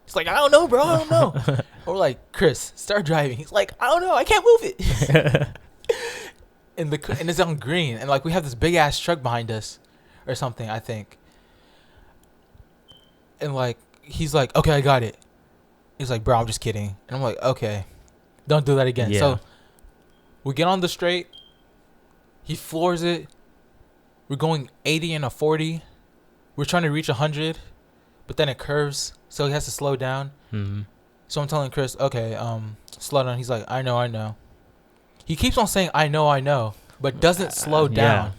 He's like, I don't know, bro. I don't know. And we're like, Chris, start driving. He's like, I don't know. I can't move it. And it's on green. And like we have this big ass truck behind us or something, I think. And like he's like, okay, I got it. He's like, bro, I'm just kidding. And I'm like, okay, don't do that again. Yeah. So we get on the straight. He floors it. We're going 80 and a 40. We're trying to reach 100, but then it curves, so he has to slow down. So I'm telling Chris, okay, slow down. He's like, I know. He keeps on saying, I know, but doesn't slow down. Yeah.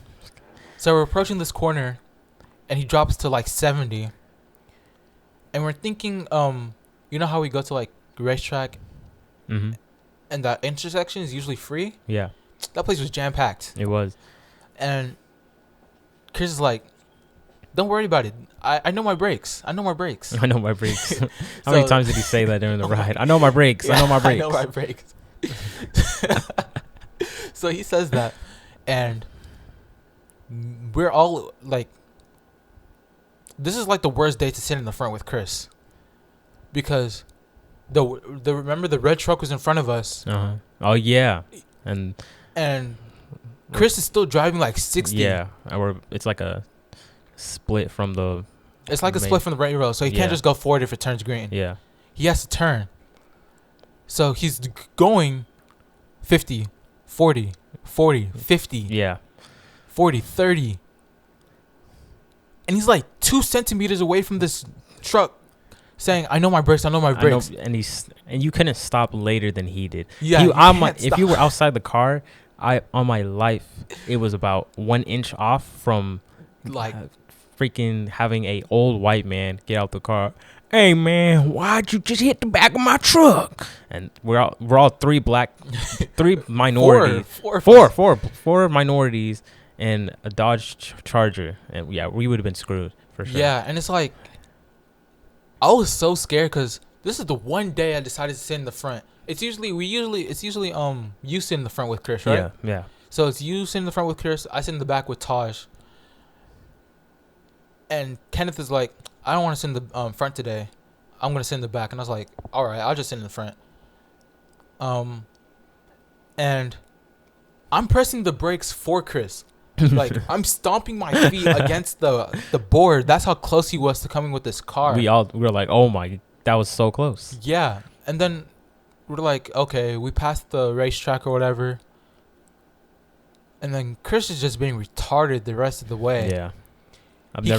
So we're approaching this corner, and he drops to like 70. And we're thinking, you know how we go to like the racetrack, and that intersection is usually free? Yeah. That place was jam-packed. It was. And Chris is like, don't worry about it. I know my brakes. How many times did he say that during the ride? I know my brakes. Yeah, I know my brakes. So he says that, and we're all like, this is like the worst day to sit in the front with Chris, because the remember the red truck was in front of us. Oh yeah, and Chris is still driving like 60. Yeah, it's like a split from the. It's like a split from the right road, so he can't just go forward if it turns green. Yeah, he has to turn. So he's going 50, 40, 40, 50. Yeah, 40, 30. And he's like 2 centimeters away from this truck, saying, "I know my brakes. I know my brakes." And you couldn't stop later than he did. Yeah, if you were outside the car, on my life, it was about 1 inch off from like freaking having a old white man get out the car. Hey man, why'd you just hit the back of my truck? And we're all three minorities, four minorities, and a Dodge Charger, and yeah, we would have been screwed for sure. Yeah, and it's like, I was so scared because this is the one day I decided to sit in the front. It's usually you sit in the front with Chris, right? Yeah. So it's you sit in the front with Chris. I sit in the back with Taj. And Kenneth is like, I don't want to sit in the front today. I'm gonna sit in the back. And I was like, all right, I'll just sit in the front. And I'm pressing the brakes for Chris. Like I'm stomping my feet against the board. That's how close he was to coming with this car. We were like, oh my, that was so close. Yeah, and then we're like, okay, we passed the racetrack or whatever. And then Chris is just being retarded the rest of the way. Yeah. He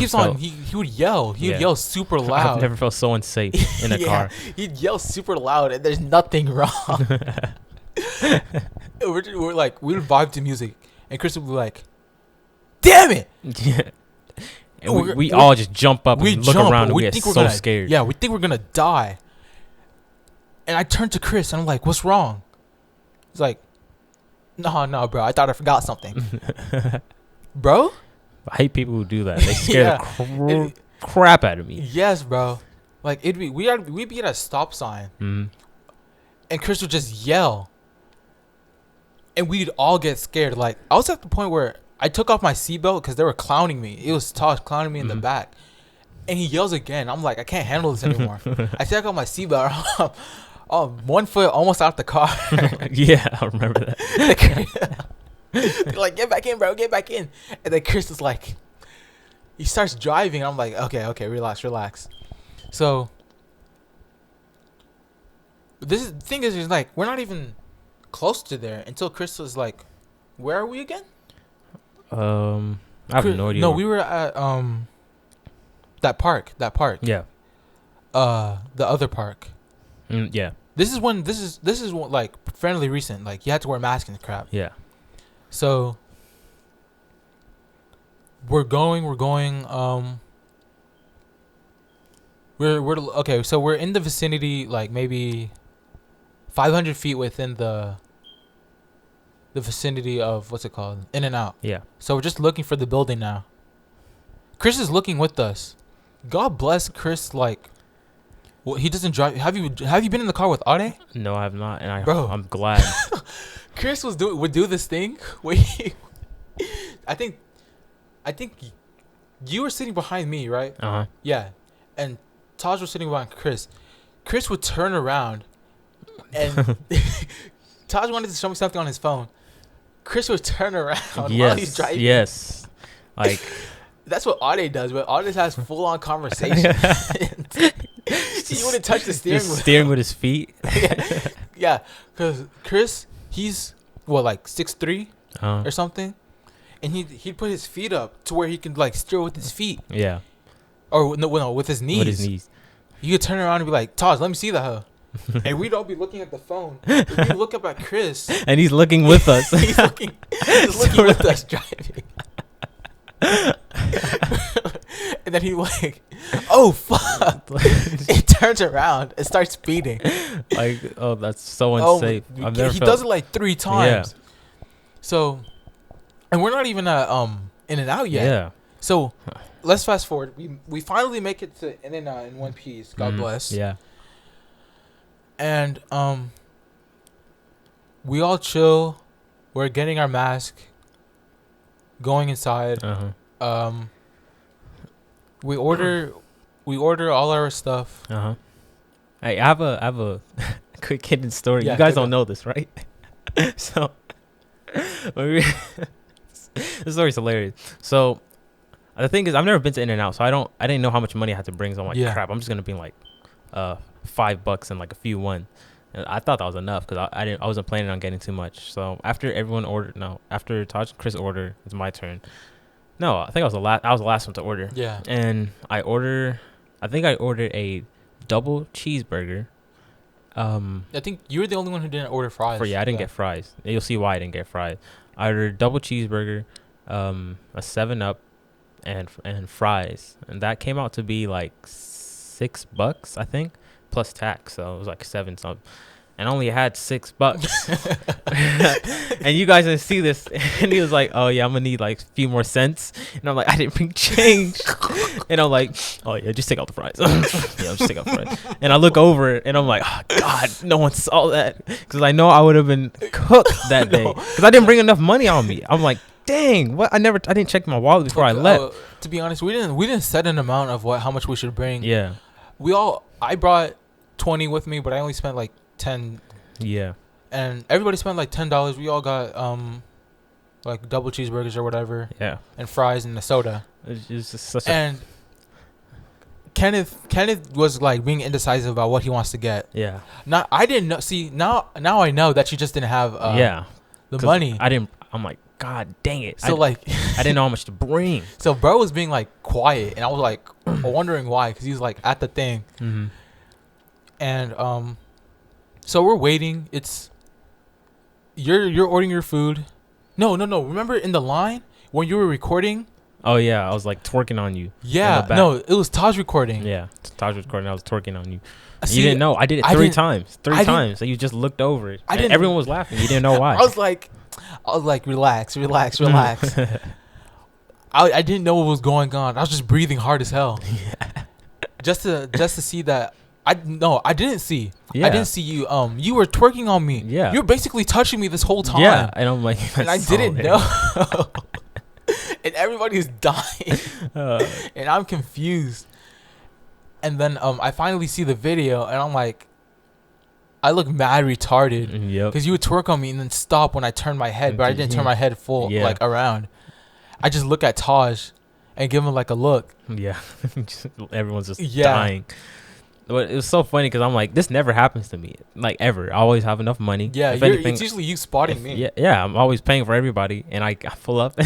would yell. He would yell super loud. I've never felt so unsafe in a car. He'd yell super loud and there's nothing wrong. we're like, we would vibe to music. And Chris would be like, damn it! Yeah. And we all just jump up and look around and we get so scared. Yeah, we think we're going to die. And I turned to Chris and I'm like, what's wrong? He's like, no, bro. I thought I forgot something. Bro? I hate people who do that. They scare the crap out of me. Yes, bro. Like we'd be at a stop sign, and Chris would just yell, and we'd all get scared. Like I was at the point where I took off my seatbelt because they were clowning me. It was Tosh clowning me in the back, and he yells again. I'm like, I can't handle this anymore. I take off my seatbelt. Oh, 1 foot almost out the car. Yeah, I remember that. They're like, get back in, bro, get back in. And then Chris is like, he starts driving. I'm like, okay, relax. So the thing is like, we're not even close to there until Chris was like, where are we again? I have no idea. No, we were at that park. Yeah. The other park. Yeah. This is when like fairly recent. Like you had to wear a mask and crap. Yeah. So we're going. We're okay. So we're in the vicinity, like maybe 500 feet within the vicinity of what's it called, In and Out. Yeah. So we're just looking for the building now. Chris is looking with us. God bless Chris. Like, well, he doesn't drive. Have you been in the car with Ade? No, I have not, and I'm glad. Chris would do this thing where I think you were sitting behind me, right? Yeah, and Taj was sitting behind Chris. Chris would turn around, and Taj wanted to show me something on his phone. Chris would turn around while he's driving. Yes, like that's what Ade does. But Ade has full on conversation. He wouldn't touch the steering wheel. Steering with his feet. Yeah, because Chris, he's like 6'3" or something, and he'd put his feet up to where he can like steer with his feet. Yeah. Or no, with his knees. With his knees. You could turn around and be like, Taj, let me see that, huh? And we'd all be looking at the phone. If you look up at Chris, and he's looking with us. he's looking with us driving. And then he like, oh fuck! It turns around and starts speeding. Like, oh, that's so unsafe. He does it like 3 times. Yeah. So, and we're not even In and Out yet. Yeah. So, let's fast forward. We finally make it to In and Out in one piece. God bless. Yeah. And we all chill. We're getting our mask. Going inside. We order all our stuff. Hey, I have a quick hidden story. Yeah, you guys don't know this, right? So, this story's hilarious. So, the thing is, I've never been to In and Out, so I didn't know how much money I had to bring. So I'm like, crap, I'm just gonna bring like $5 and like a few one. And I thought that was enough because I wasn't planning on getting too much. So after everyone ordered, after Taj and Chris ordered, it's my turn. No, I think I was the last one to order. Yeah. And I think I ordered a double cheeseburger. I think you were the only one who didn't order fries. I didn't get fries. You'll see why I didn't get fries. I ordered double cheeseburger, a 7-Up, and fries, and that came out to be like $6, I think, plus tax. So it was like 7 something. And I only had $6. And you guys didn't see this. And he was like, oh yeah, I'm gonna need like a few more cents. And I'm like, I didn't bring change. And I'm like, oh yeah, just take out the fries. Yeah, just take out the fries. And I look over and I'm like, oh God, no one saw that. Because I know I would have been cooked that day. Because I didn't bring enough money on me. I'm like, dang, what? I didn't check my wallet before I left. To be honest, we didn't set an amount of how much we should bring. Yeah. I brought 20 with me, but I only spent like 10. Yeah. And everybody spent like $10. We all got like double cheeseburgers or whatever. Yeah. And fries and a soda. It's just such Kenneth was like being indecisive about what he wants to get. Yeah. Now I didn't know. See, now I know that you just didn't have the money. I'm like, God dang it. So I didn't know how much to bring. So bro was being like quiet, and I was like wondering why, because he was like at the thing. Mm-hmm. And so we're waiting. It's you're ordering your food. No. Remember in the line when you were recording? Oh yeah, I was like twerking on you. Yeah, no, it was Taj recording. Yeah, Taj was recording. I was twerking on you. You didn't know. I did it 3 times. 3 times. So you just looked over it. Everyone was laughing. You didn't know why. I was like, relax. I didn't know what was going on. I was just breathing hard as hell. Yeah. Just to see that. I didn't see. Yeah. I didn't see you. You were twerking on me. Yeah. You were basically touching me this whole time. Yeah. And I'm like, and I didn't know. And everybody's dying. And I'm confused. And then I finally see the video, and I'm like, I look mad retarded. Yep. Because you would twerk on me and then stop when I turned my head, but I didn't turn my head full like around. I just look at Taj and give him like a look. Yeah. Everyone's just dying. But it was so funny because I'm like, this never happens to me, like ever. I always have enough money. Yeah, it's usually you spotting me. Yeah, I'm always paying for everybody, and I pull up,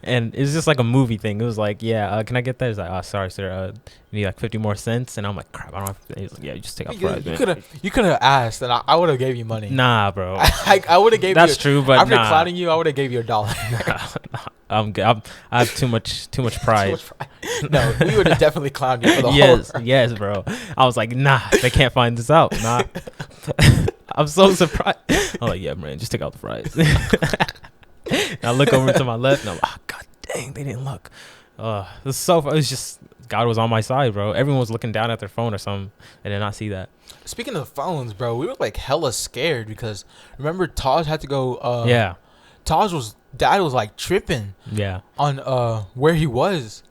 and it's just like a movie thing. It was like, can I get that? It's like, oh, sorry, sir, you need like 50 more cents, and I'm like, crap, I don't have to. He's like, yeah, you just take out fries. You could have asked, and I would have gave you money. Nah, bro. I would have gave. That's true, but after clowning you, I would have gave you $1. I have too much pride. No, we would have definitely clowned you for the whole. Yes, bro. I was like, nah, they can't find this out. Nah. I'm so surprised. I'm like, yeah, man, just take out the fries. And I look over to my left, and I'm like, oh, god dang, they didn't look. It was just God was on my side, bro. Everyone was looking down at their phone or something, and did not see that. Speaking of phones, bro, we were like hella scared because remember Taj had to go. Yeah. Dad was like tripping. Yeah. On where he was,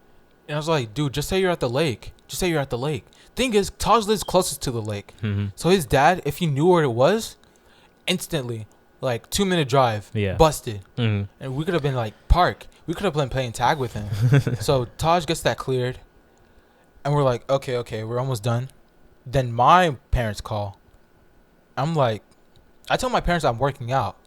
and I was like, dude, just say you're at the lake. Just say you're at the lake. Thing is, Taj lives closest to the lake, so his dad, if he knew where it was, instantly, like 2-minute drive, busted, and we could have been like park. We could have been playing tag with him. So Taj gets that cleared, and we're like, okay, we're almost done. Then my parents call. I'm like, I tell my parents I'm working out.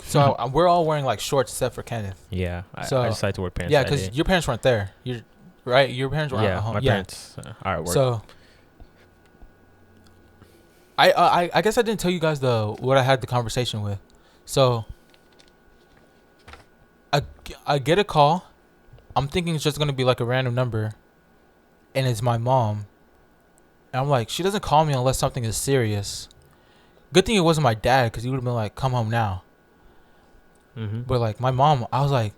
So we're all wearing like shorts except for Kenneth. Yeah, I decided to wear pants. Yeah, because your parents weren't there. You're right. Your parents weren't at home. My parents are at work. So I guess I didn't tell you guys what I had the conversation with. So I get a call. I'm thinking it's just gonna be like a random number, and it's my mom. And I'm like, she doesn't call me unless something is serious. Good thing it wasn't my dad, because he would have been like, come home now. But like my mom, I was like,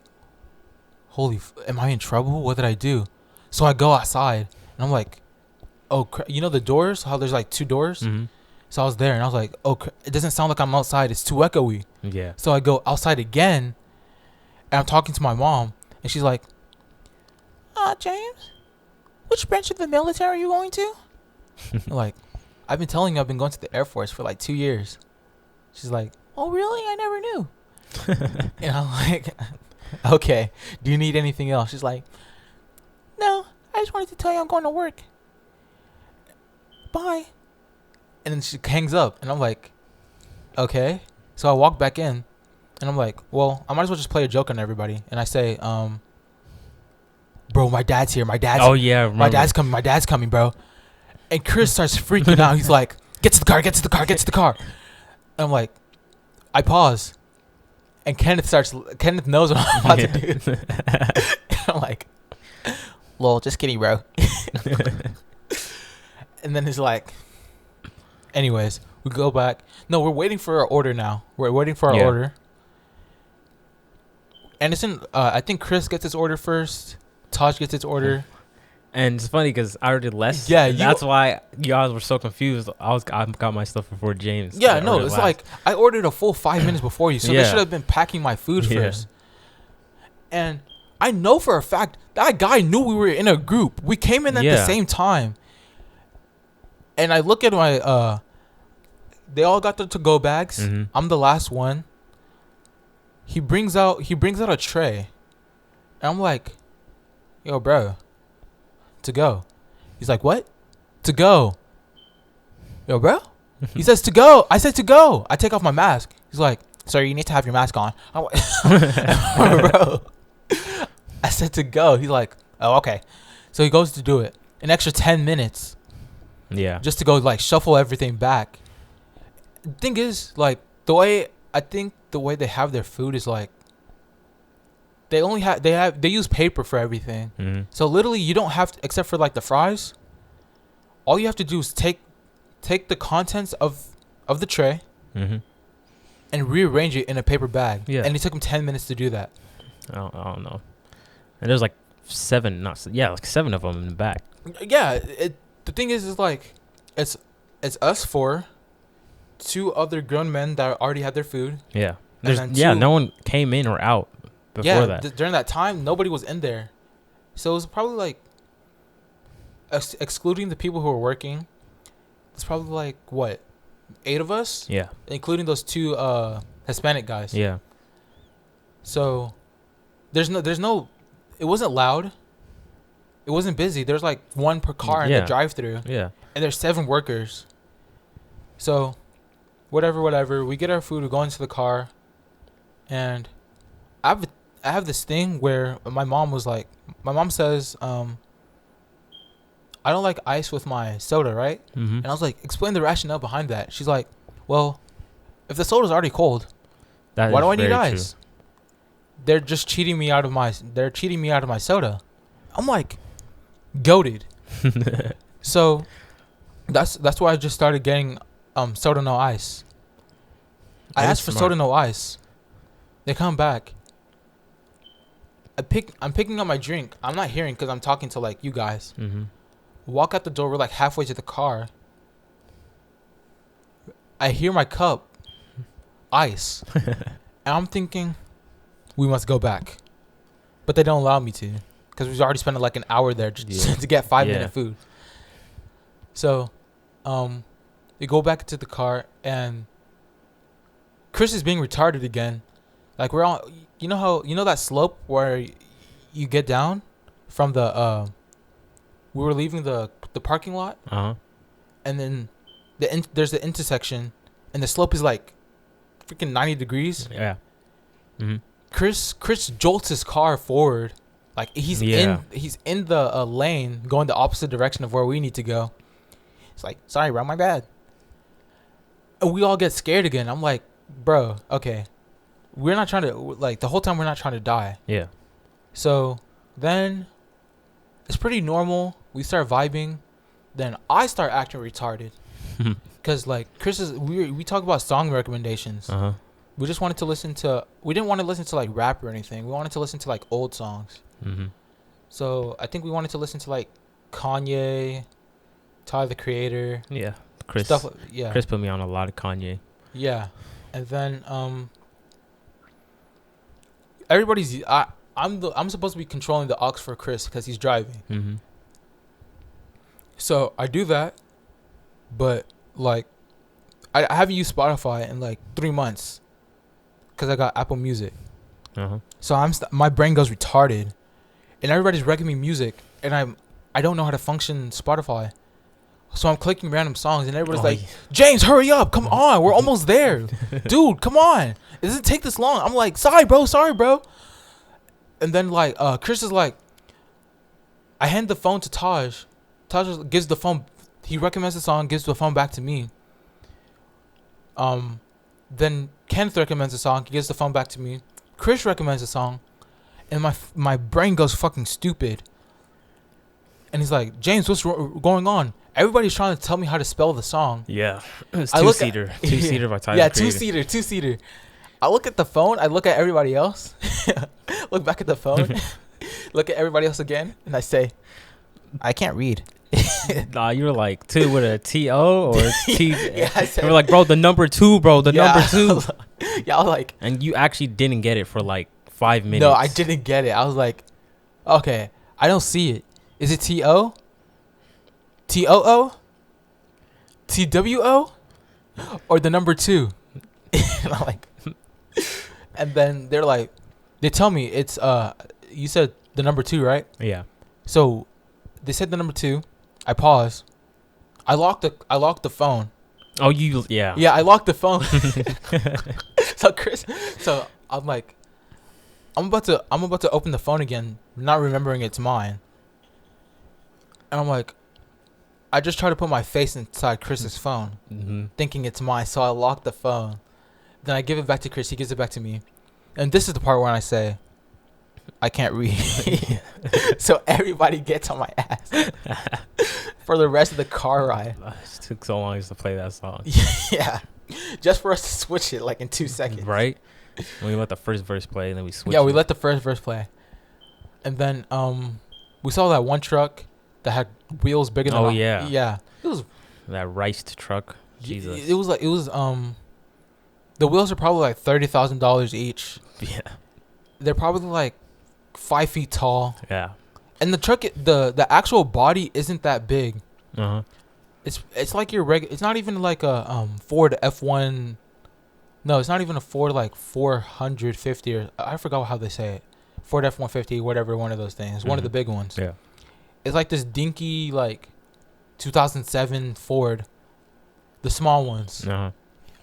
am I in trouble? What did I do? So I go outside, and I'm like, oh, you know the doors? How there's like 2 doors? So I was there, and I was like, oh, it doesn't sound like I'm outside. It's too echoey. Yeah. So I go outside again, and I'm talking to my mom, and she's like, James, which branch of the military are you going to? Like, I've been telling you I've been going to the Air Force for like 2 years. She's like, oh, really? I never knew. And I'm like, okay, do you need anything else? She's like, no, I just wanted to tell you I'm going to work. Bye. And then she hangs up, and I'm like, okay. So I walk back in, and I'm like, well, I might as well just play a joke on everybody. And I say, bro, my dad's here. My dad's my dad's coming, bro. And Chris starts freaking out. He's like, get to the car. And I'm like, I pause. And Kenneth knows what I'm about to do. I'm like, lol, just kidding, bro. And then he's like, anyways, we go back. No, we're waiting for our order now. We're waiting for our order. And it's in, I think Chris gets his order first. Taj gets his order. And it's funny because I ordered less. Yeah, that's why y'all were so confused. I got my stuff before James. Yeah, no, it's like I ordered a full 5 minutes before you, so they should have been packing my food first. And I know for a fact that guy knew we were in a group. We came in at the same time. And I look at my they all got their to-go bags. I'm the last one. He brings out a tray. And I'm like, yo, bro. To go. He's like, what? To go. Yo, bro? He says to go. I said to go. I take off my mask. He's like, sir, you need to have your mask on. I'm like, bro. I said to go. He's like, oh, okay. So he goes to do it. An extra 10 minutes. Yeah. Just to go like shuffle everything back. The thing is, like, the way they have their food is like, they use paper for everything. So literally you don't have to, except for like the fries, all you have to do is take the contents of the tray and rearrange it in a paper bag. Yeah. And it took him 10 minutes to do that. I don't know. And there's like 7 of them in the back. Yeah. The thing is like, it's us 4, 2 other grown men that already had their food. Yeah. No one came in or out. Before that. During that time, nobody was in there. So it was probably like, excluding the people who were working, it's probably like, what, 8 of us? Yeah. Including those 2 Hispanic guys. Yeah. So there's no, it wasn't loud. It wasn't busy. There's like 1 per car in the drive-through. Yeah. And there's 7 workers. So whatever. We get our food, we go into the car, and I have this thing where my mom says, I don't like ice with my soda, right? And I was like, explain the rationale behind that. She's like, well, if the soda's already cold, why do I need ice? they're just cheating me out of my soda. I'm like, goated. So that's why I just started getting soda no ice. I asked for soda no ice. They come back. I'm picking up my drink. I'm not hearing because I'm talking to like you guys. Mm-hmm. Walk out the door. We're like halfway to the car. I hear my cup, ice, and I'm thinking, we must go back, but they don't allow me to because we've already spent like an hour there just to get 5-minute food. So, we go back into the car and Chris is being retarded again. Like we're on, you know that slope where you get down from the we were leaving the parking lot, and then there's the intersection, and the slope is like freaking 90 degrees. Yeah. Mm-hmm. Chris jolts his car forward, like he's in the lane going the opposite direction of where we need to go. It's like, sorry, bro, my bad. And we all get scared again. I'm like, bro, okay, we're not trying to, like, the whole time we're not trying to die. Yeah. So then it's pretty normal. We start vibing. Then I start acting retarded. Because, like, we talk about song recommendations. We just wanted to we didn't want to listen to, like, rap or anything. We wanted to listen to, like, old songs. Mm-hmm. So I think we wanted to listen to, like, Kanye, Tyler, the Creator. Yeah. Chris put me on a lot of Kanye. Yeah. And then I'm supposed to be controlling the aux for Chris because he's driving. Mm-hmm. So I do that, but like I haven't used Spotify in like 3 months because I got Apple Music. So my brain goes retarded, and everybody's recommending me music, and I don't know how to function Spotify. So I'm clicking random songs, and everybody's like, James, hurry up. Come on. We're almost there. Dude, come on. It doesn't take this long. I'm like, sorry, bro. And then, like, Chris is like, I hand the phone to Taj. Taj gives the phone. He recommends the song, gives the phone back to me. Then Kenneth recommends the song. He gives the phone back to me. Chris recommends the song. And my brain goes fucking stupid. And he's like, James, what's going on? Everybody's trying to tell me how to spell the song. Yeah. It's two-seater. Two-seater by Tyler. Yeah, two-seater. I look at the phone. I look at everybody else. Look back at the phone. Look at everybody else again. And I say, I can't read. Nah, you were like, two with a T-O or T. Yeah, I said, you were like, bro, the number 2, bro. The number 2. Yeah, I was like. And you actually didn't get it for like 5 minutes. No, I didn't get it. I was like, okay, I don't see it. Is it T-O? T-O-O? T-W-O? Or the number 2? And I'm like, and then they tell me it's you said the number 2, right? Yeah. So they said the number 2. I pause. I locked the phone. Oh, yeah. Yeah, I locked the phone. So I'm like, I'm about to open the phone again, not remembering it's mine. And I'm like, I just try to put my face inside Chris's phone, thinking it's mine. So I lock the phone. Then I give it back to Chris. He gives it back to me. And this is the part where I say, I can't read. So everybody gets on my ass for the rest of the car ride. It took so long just to play that song. Yeah. Just for us to switch it like in 2 seconds. Right? We let the first verse play and then we switched. Yeah, we let the first verse play. And then we saw that one truck that had wheels bigger than yeah. It was that riced truck. Jesus. It was the wheels are probably like $30,000 each. Yeah. They're probably like 5 feet tall. Yeah. And the truck, the actual body isn't that big. It's like your it's not even like a Ford F1. No, it's not even a Ford like 450 or I forgot how they say it. Ford F-150, whatever, one of those things. One of the big ones. Yeah. It's like this dinky like 2007 Ford, the small ones.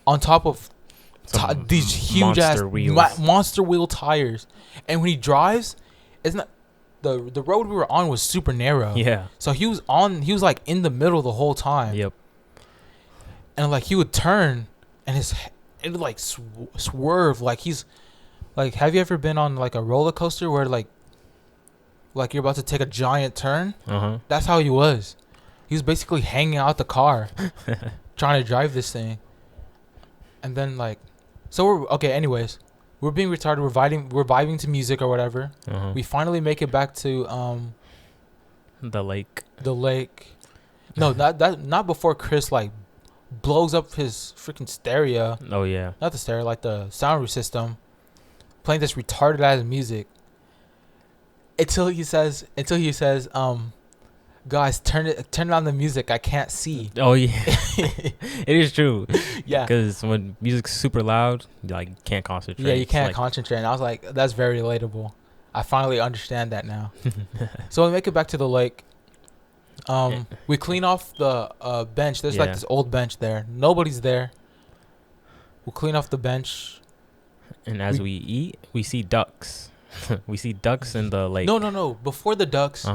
On top of these huge monster wheel tires. And when he drives, it's not the road we were on was super narrow. Yeah. So he was like in the middle the whole time. Yep. And like he would turn and it would like swerve like he's Like, have you ever been on like a roller coaster where like you're about to take a giant turn? That's how he was. He was basically hanging out the car, trying to drive this thing. And then like, so we're okay. Anyways, we're being retarded. We're vibing to music or whatever. We finally make it back to the lake. The lake. No, not before Chris like blows up his freaking stereo. Oh yeah. Not the stereo, like the sound system, playing this retarded ass music. Until he says, guys, turn on the music. I can't see. Oh yeah, it is true. Yeah, because when music's super loud, you like can't concentrate. Yeah, you can't concentrate. And I was like, that's very relatable. I finally understand that now. So we make it back to the lake. We clean off the bench. There's like this old bench there. Nobody's there. We'll clean off the bench. And as we eat, we see ducks. We see ducks in the lake. No. Before the ducks,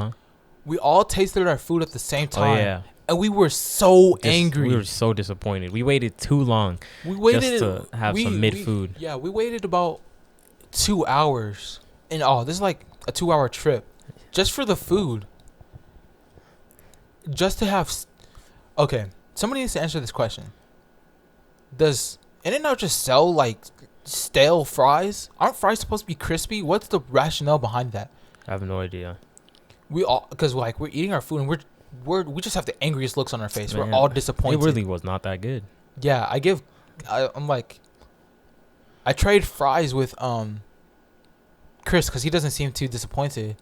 we all tasted our food at the same time. Oh, yeah. And we were so angry. We were so disappointed. We waited too long just to have some mid-food. Yeah, we waited about 2 hours. And this is like a 2-hour trip. Just for the food. Just to have... Okay, somebody needs to answer this question. Does In-N-Out just sell like stale fries? Aren't fries supposed to be crispy? What's the rationale behind that? I have no idea. Because like we're eating our food and we just have the angriest looks on our face. Man, we're all disappointed. It really was not that good. Yeah, I'm like, I trade fries with Chris because he doesn't seem too disappointed.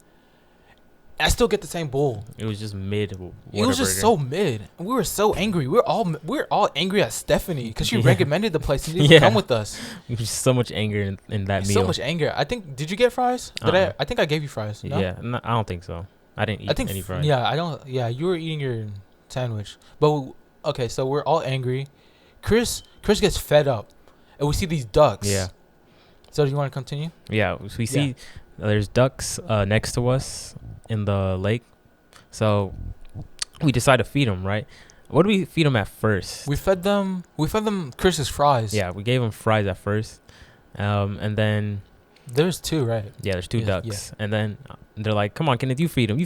I still get the same bowl. It was just mid. It was just so mid. We were so angry. We're all angry at Stephanie because she recommended the place and didn't come with us. There's so much anger in that meal. So much anger. I think. Did you get fries? I think I gave you fries. No? Yeah. No, I don't think so. I didn't eat any fries. Yeah. I don't. Yeah. You were eating your sandwich. But okay. So we're all angry. Chris gets fed up, and we see these ducks. Yeah. So do you want to continue? Yeah. We see there's ducks next to us in the lake, so we decide to feed them. Right? What do we feed them at first? We fed them Chris's fries. Yeah, we gave them fries at first, and then there's two, right? Yeah, there's two ducks, and then they're like, "Come on, Kenneth, you feed them."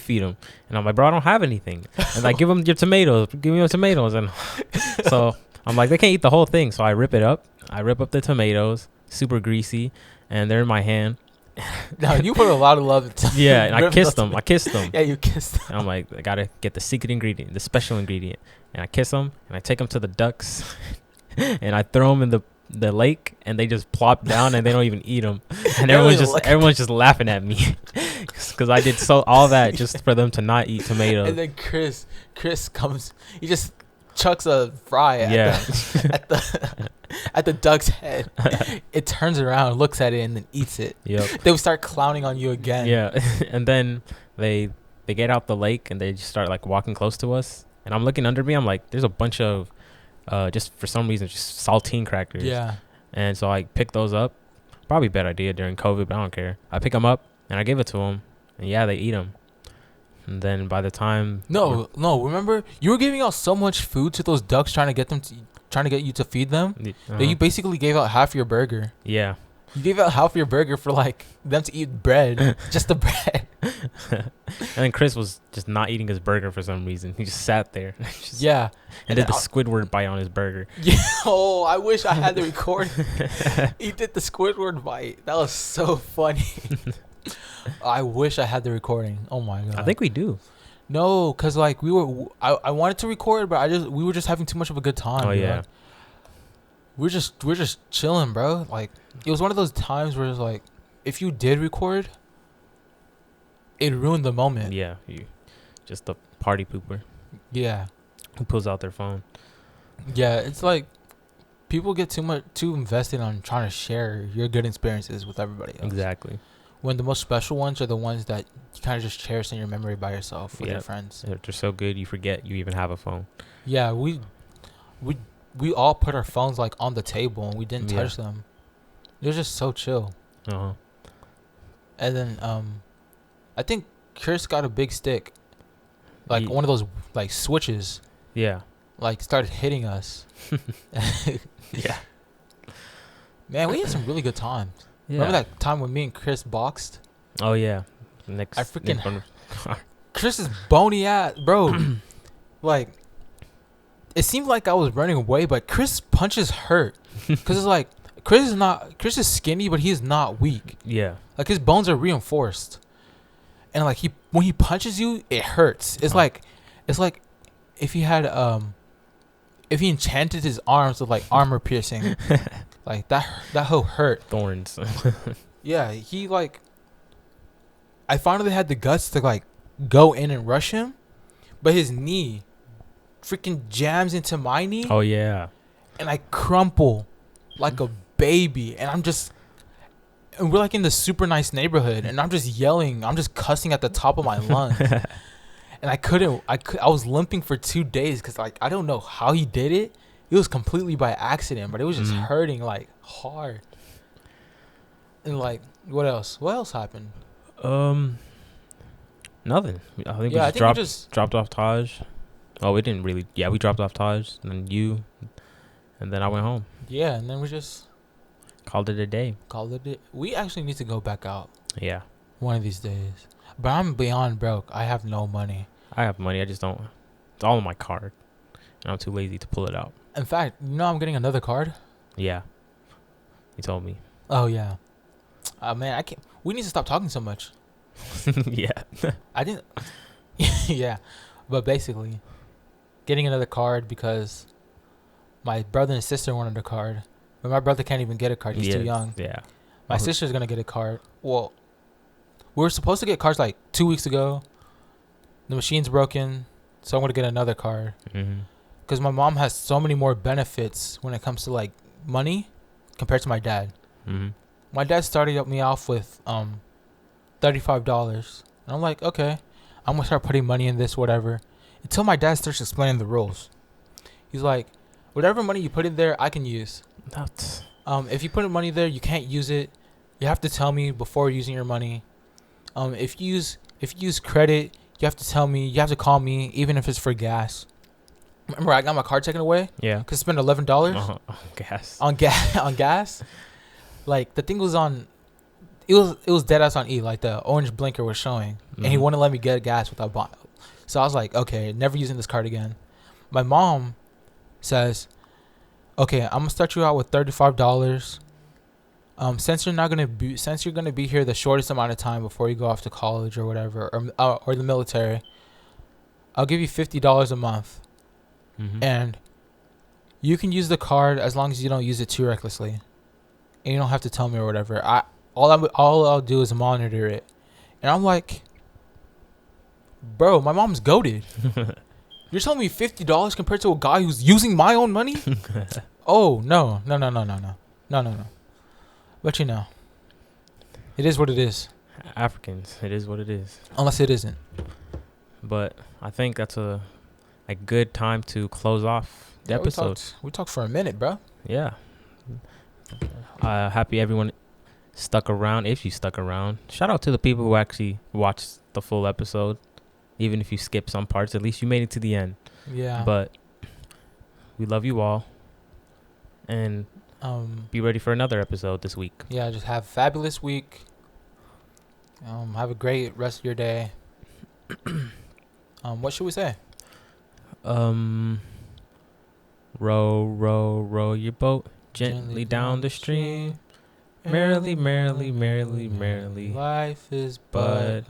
And I'm like, "Bro, I don't have anything." And like, give them your tomatoes. Give me your tomatoes, and so I'm like, they can't eat the whole thing, so I rip it up. I rip up the tomatoes, super greasy, and they're in my hand. No, you put a lot of love into yeah, and I kissed them. Yeah, you kissed them. And I'm like, I gotta get the secret ingredient, the special ingredient. And I kiss them, and I take them to the ducks, and I throw them in the lake, and they just plop down, and they don't even eat them. And everyone's just laughing at me, because I did all that just for them to not eat tomatoes. And then Chris comes, he just chucks a fry at the duck's head. It turns around, looks at it, and then eats it. Yep. They would start clowning on you again. Yeah. And then they get out the lake, and they just start like walking close to us. And I'm looking under me. I'm like, there's a bunch of just for some reason just saltine crackers. Yeah. And so I picked those up. Probably a bad idea during COVID, but I don't care. I pick them up and I give it to them, and yeah, they eat them. And then by the time remember you were giving out so much food to those ducks, trying to get you to feed them, that you basically gave out half your burger. Yeah, you gave out half your burger for like them to eat bread, just the bread. And then Chris was just not eating his burger for some reason. He just sat there. And did the Squidward bite on his burger. Yeah. Oh, I wish I had the recording. He did the Squidward bite. That was so funny. I wish I had the recording. Oh my god. I think we do. No, cause like I wanted to record, but we were just having too much of a good time. Oh yeah. We're just chilling, bro. Like it was one of those times where it's like, if you did record, it ruined the moment. Yeah, you just a party pooper. Yeah. Who pulls out their phone? Yeah, it's like people get too invested on trying to share your good experiences with everybody else. Exactly. When the most special ones are the ones that you kind of just cherish in your memory by yourself with your friends. They're so good you forget you even have a phone. Yeah, we all put our phones like on the table and we didn't touch them. It was just so chill. Uh-huh. And then I think Chris got a big stick, like one of those like switches. Yeah. Like started hitting us. Yeah. Man, we had some really good times. Yeah. Remember that time when me and Chris boxed? Oh yeah. I freaking Chris's bony ass, bro. Like, it seemed like I was running away, but Chris punches hurt. Cause it's like Chris is skinny, but he's not weak. Yeah. Like his bones are reinforced, and like when he punches you, it hurts. It's like if he had if he enchanted his arms with like armor piercing, like that whole hurt. Thorns. Yeah, he like. I finally had the guts to like go in and rush him, but his knee freaking jams into my knee. Oh yeah. And I crumple like a baby, and we're like in the super nice neighborhood, and I'm just yelling, I'm just cussing at the top of my lungs. And I was limping for 2 days because like I don't know how he did it. It was completely by accident, but it was just hurting like hard. And like what else happened? Nothing. I think we just dropped off Taj. Oh, we didn't really. Yeah, we dropped off Taj, and then you, and then I went home. Yeah, and then we just called it a day. We actually need to go back out. Yeah. One of these days. But I'm beyond broke. I have no money. I have money. I just don't. It's all on my card, and I'm too lazy to pull it out. In fact, I'm getting another card. Yeah. You told me. Oh yeah. Man, I can't. We need to stop talking so much. Yeah. I didn't. Yeah, but basically, getting another card because my brother and sister wanted a card, but my brother can't even get a card. He's too young. Yeah. My sister's gonna get a card. Well, we were supposed to get cards like 2 weeks ago. The machine's broken, so I'm gonna get another card. Because my mom has so many more benefits when it comes to like money compared to my dad. My dad started me off with $35, and I'm like, okay, I'm gonna start putting money in this, whatever. Until my dad starts explaining the rules. He's like, whatever money you put in there, I can use. That's if you put money there, you can't use it. You have to tell me before using your money. If you use credit, you have to tell me. You have to call me, even if it's for gas. Remember, I got my car taken away. Yeah. Cause I spent $11 gas. On gas. Like the thing was on. It was dead ass on E. Like the orange blinker was showing, and he wouldn't let me get gas without buying. So I was like, okay, never using this card again. My mom says, okay, I'm gonna start you out with $35. Since you're gonna be here the shortest amount of time before you go off to college or whatever, or the military, I'll give you $50 a month, and you can use the card as long as you don't use it too recklessly, and you don't have to tell me or whatever. All I'll do is monitor it, and I'm like, bro, my mom's goated. You're telling me $50 compared to a guy who's using my own money? Oh no. But you know, it is what it is. Africans, it is what it is. Unless it isn't. But I think that's a good time to close off the episode. We talked for a minute, bro. Yeah. Happy everyone stuck around. If you stuck around, shout out to the people who actually watched the full episode. Even if you skip some parts, at least you made it to the end. Yeah. But we love you all. And be ready for another episode this week. Yeah, just have a fabulous week. Have a great rest of your day. What should we say? Row, row, row your boat gently down the stream. Merrily, merrily, merrily, merrily. Life is but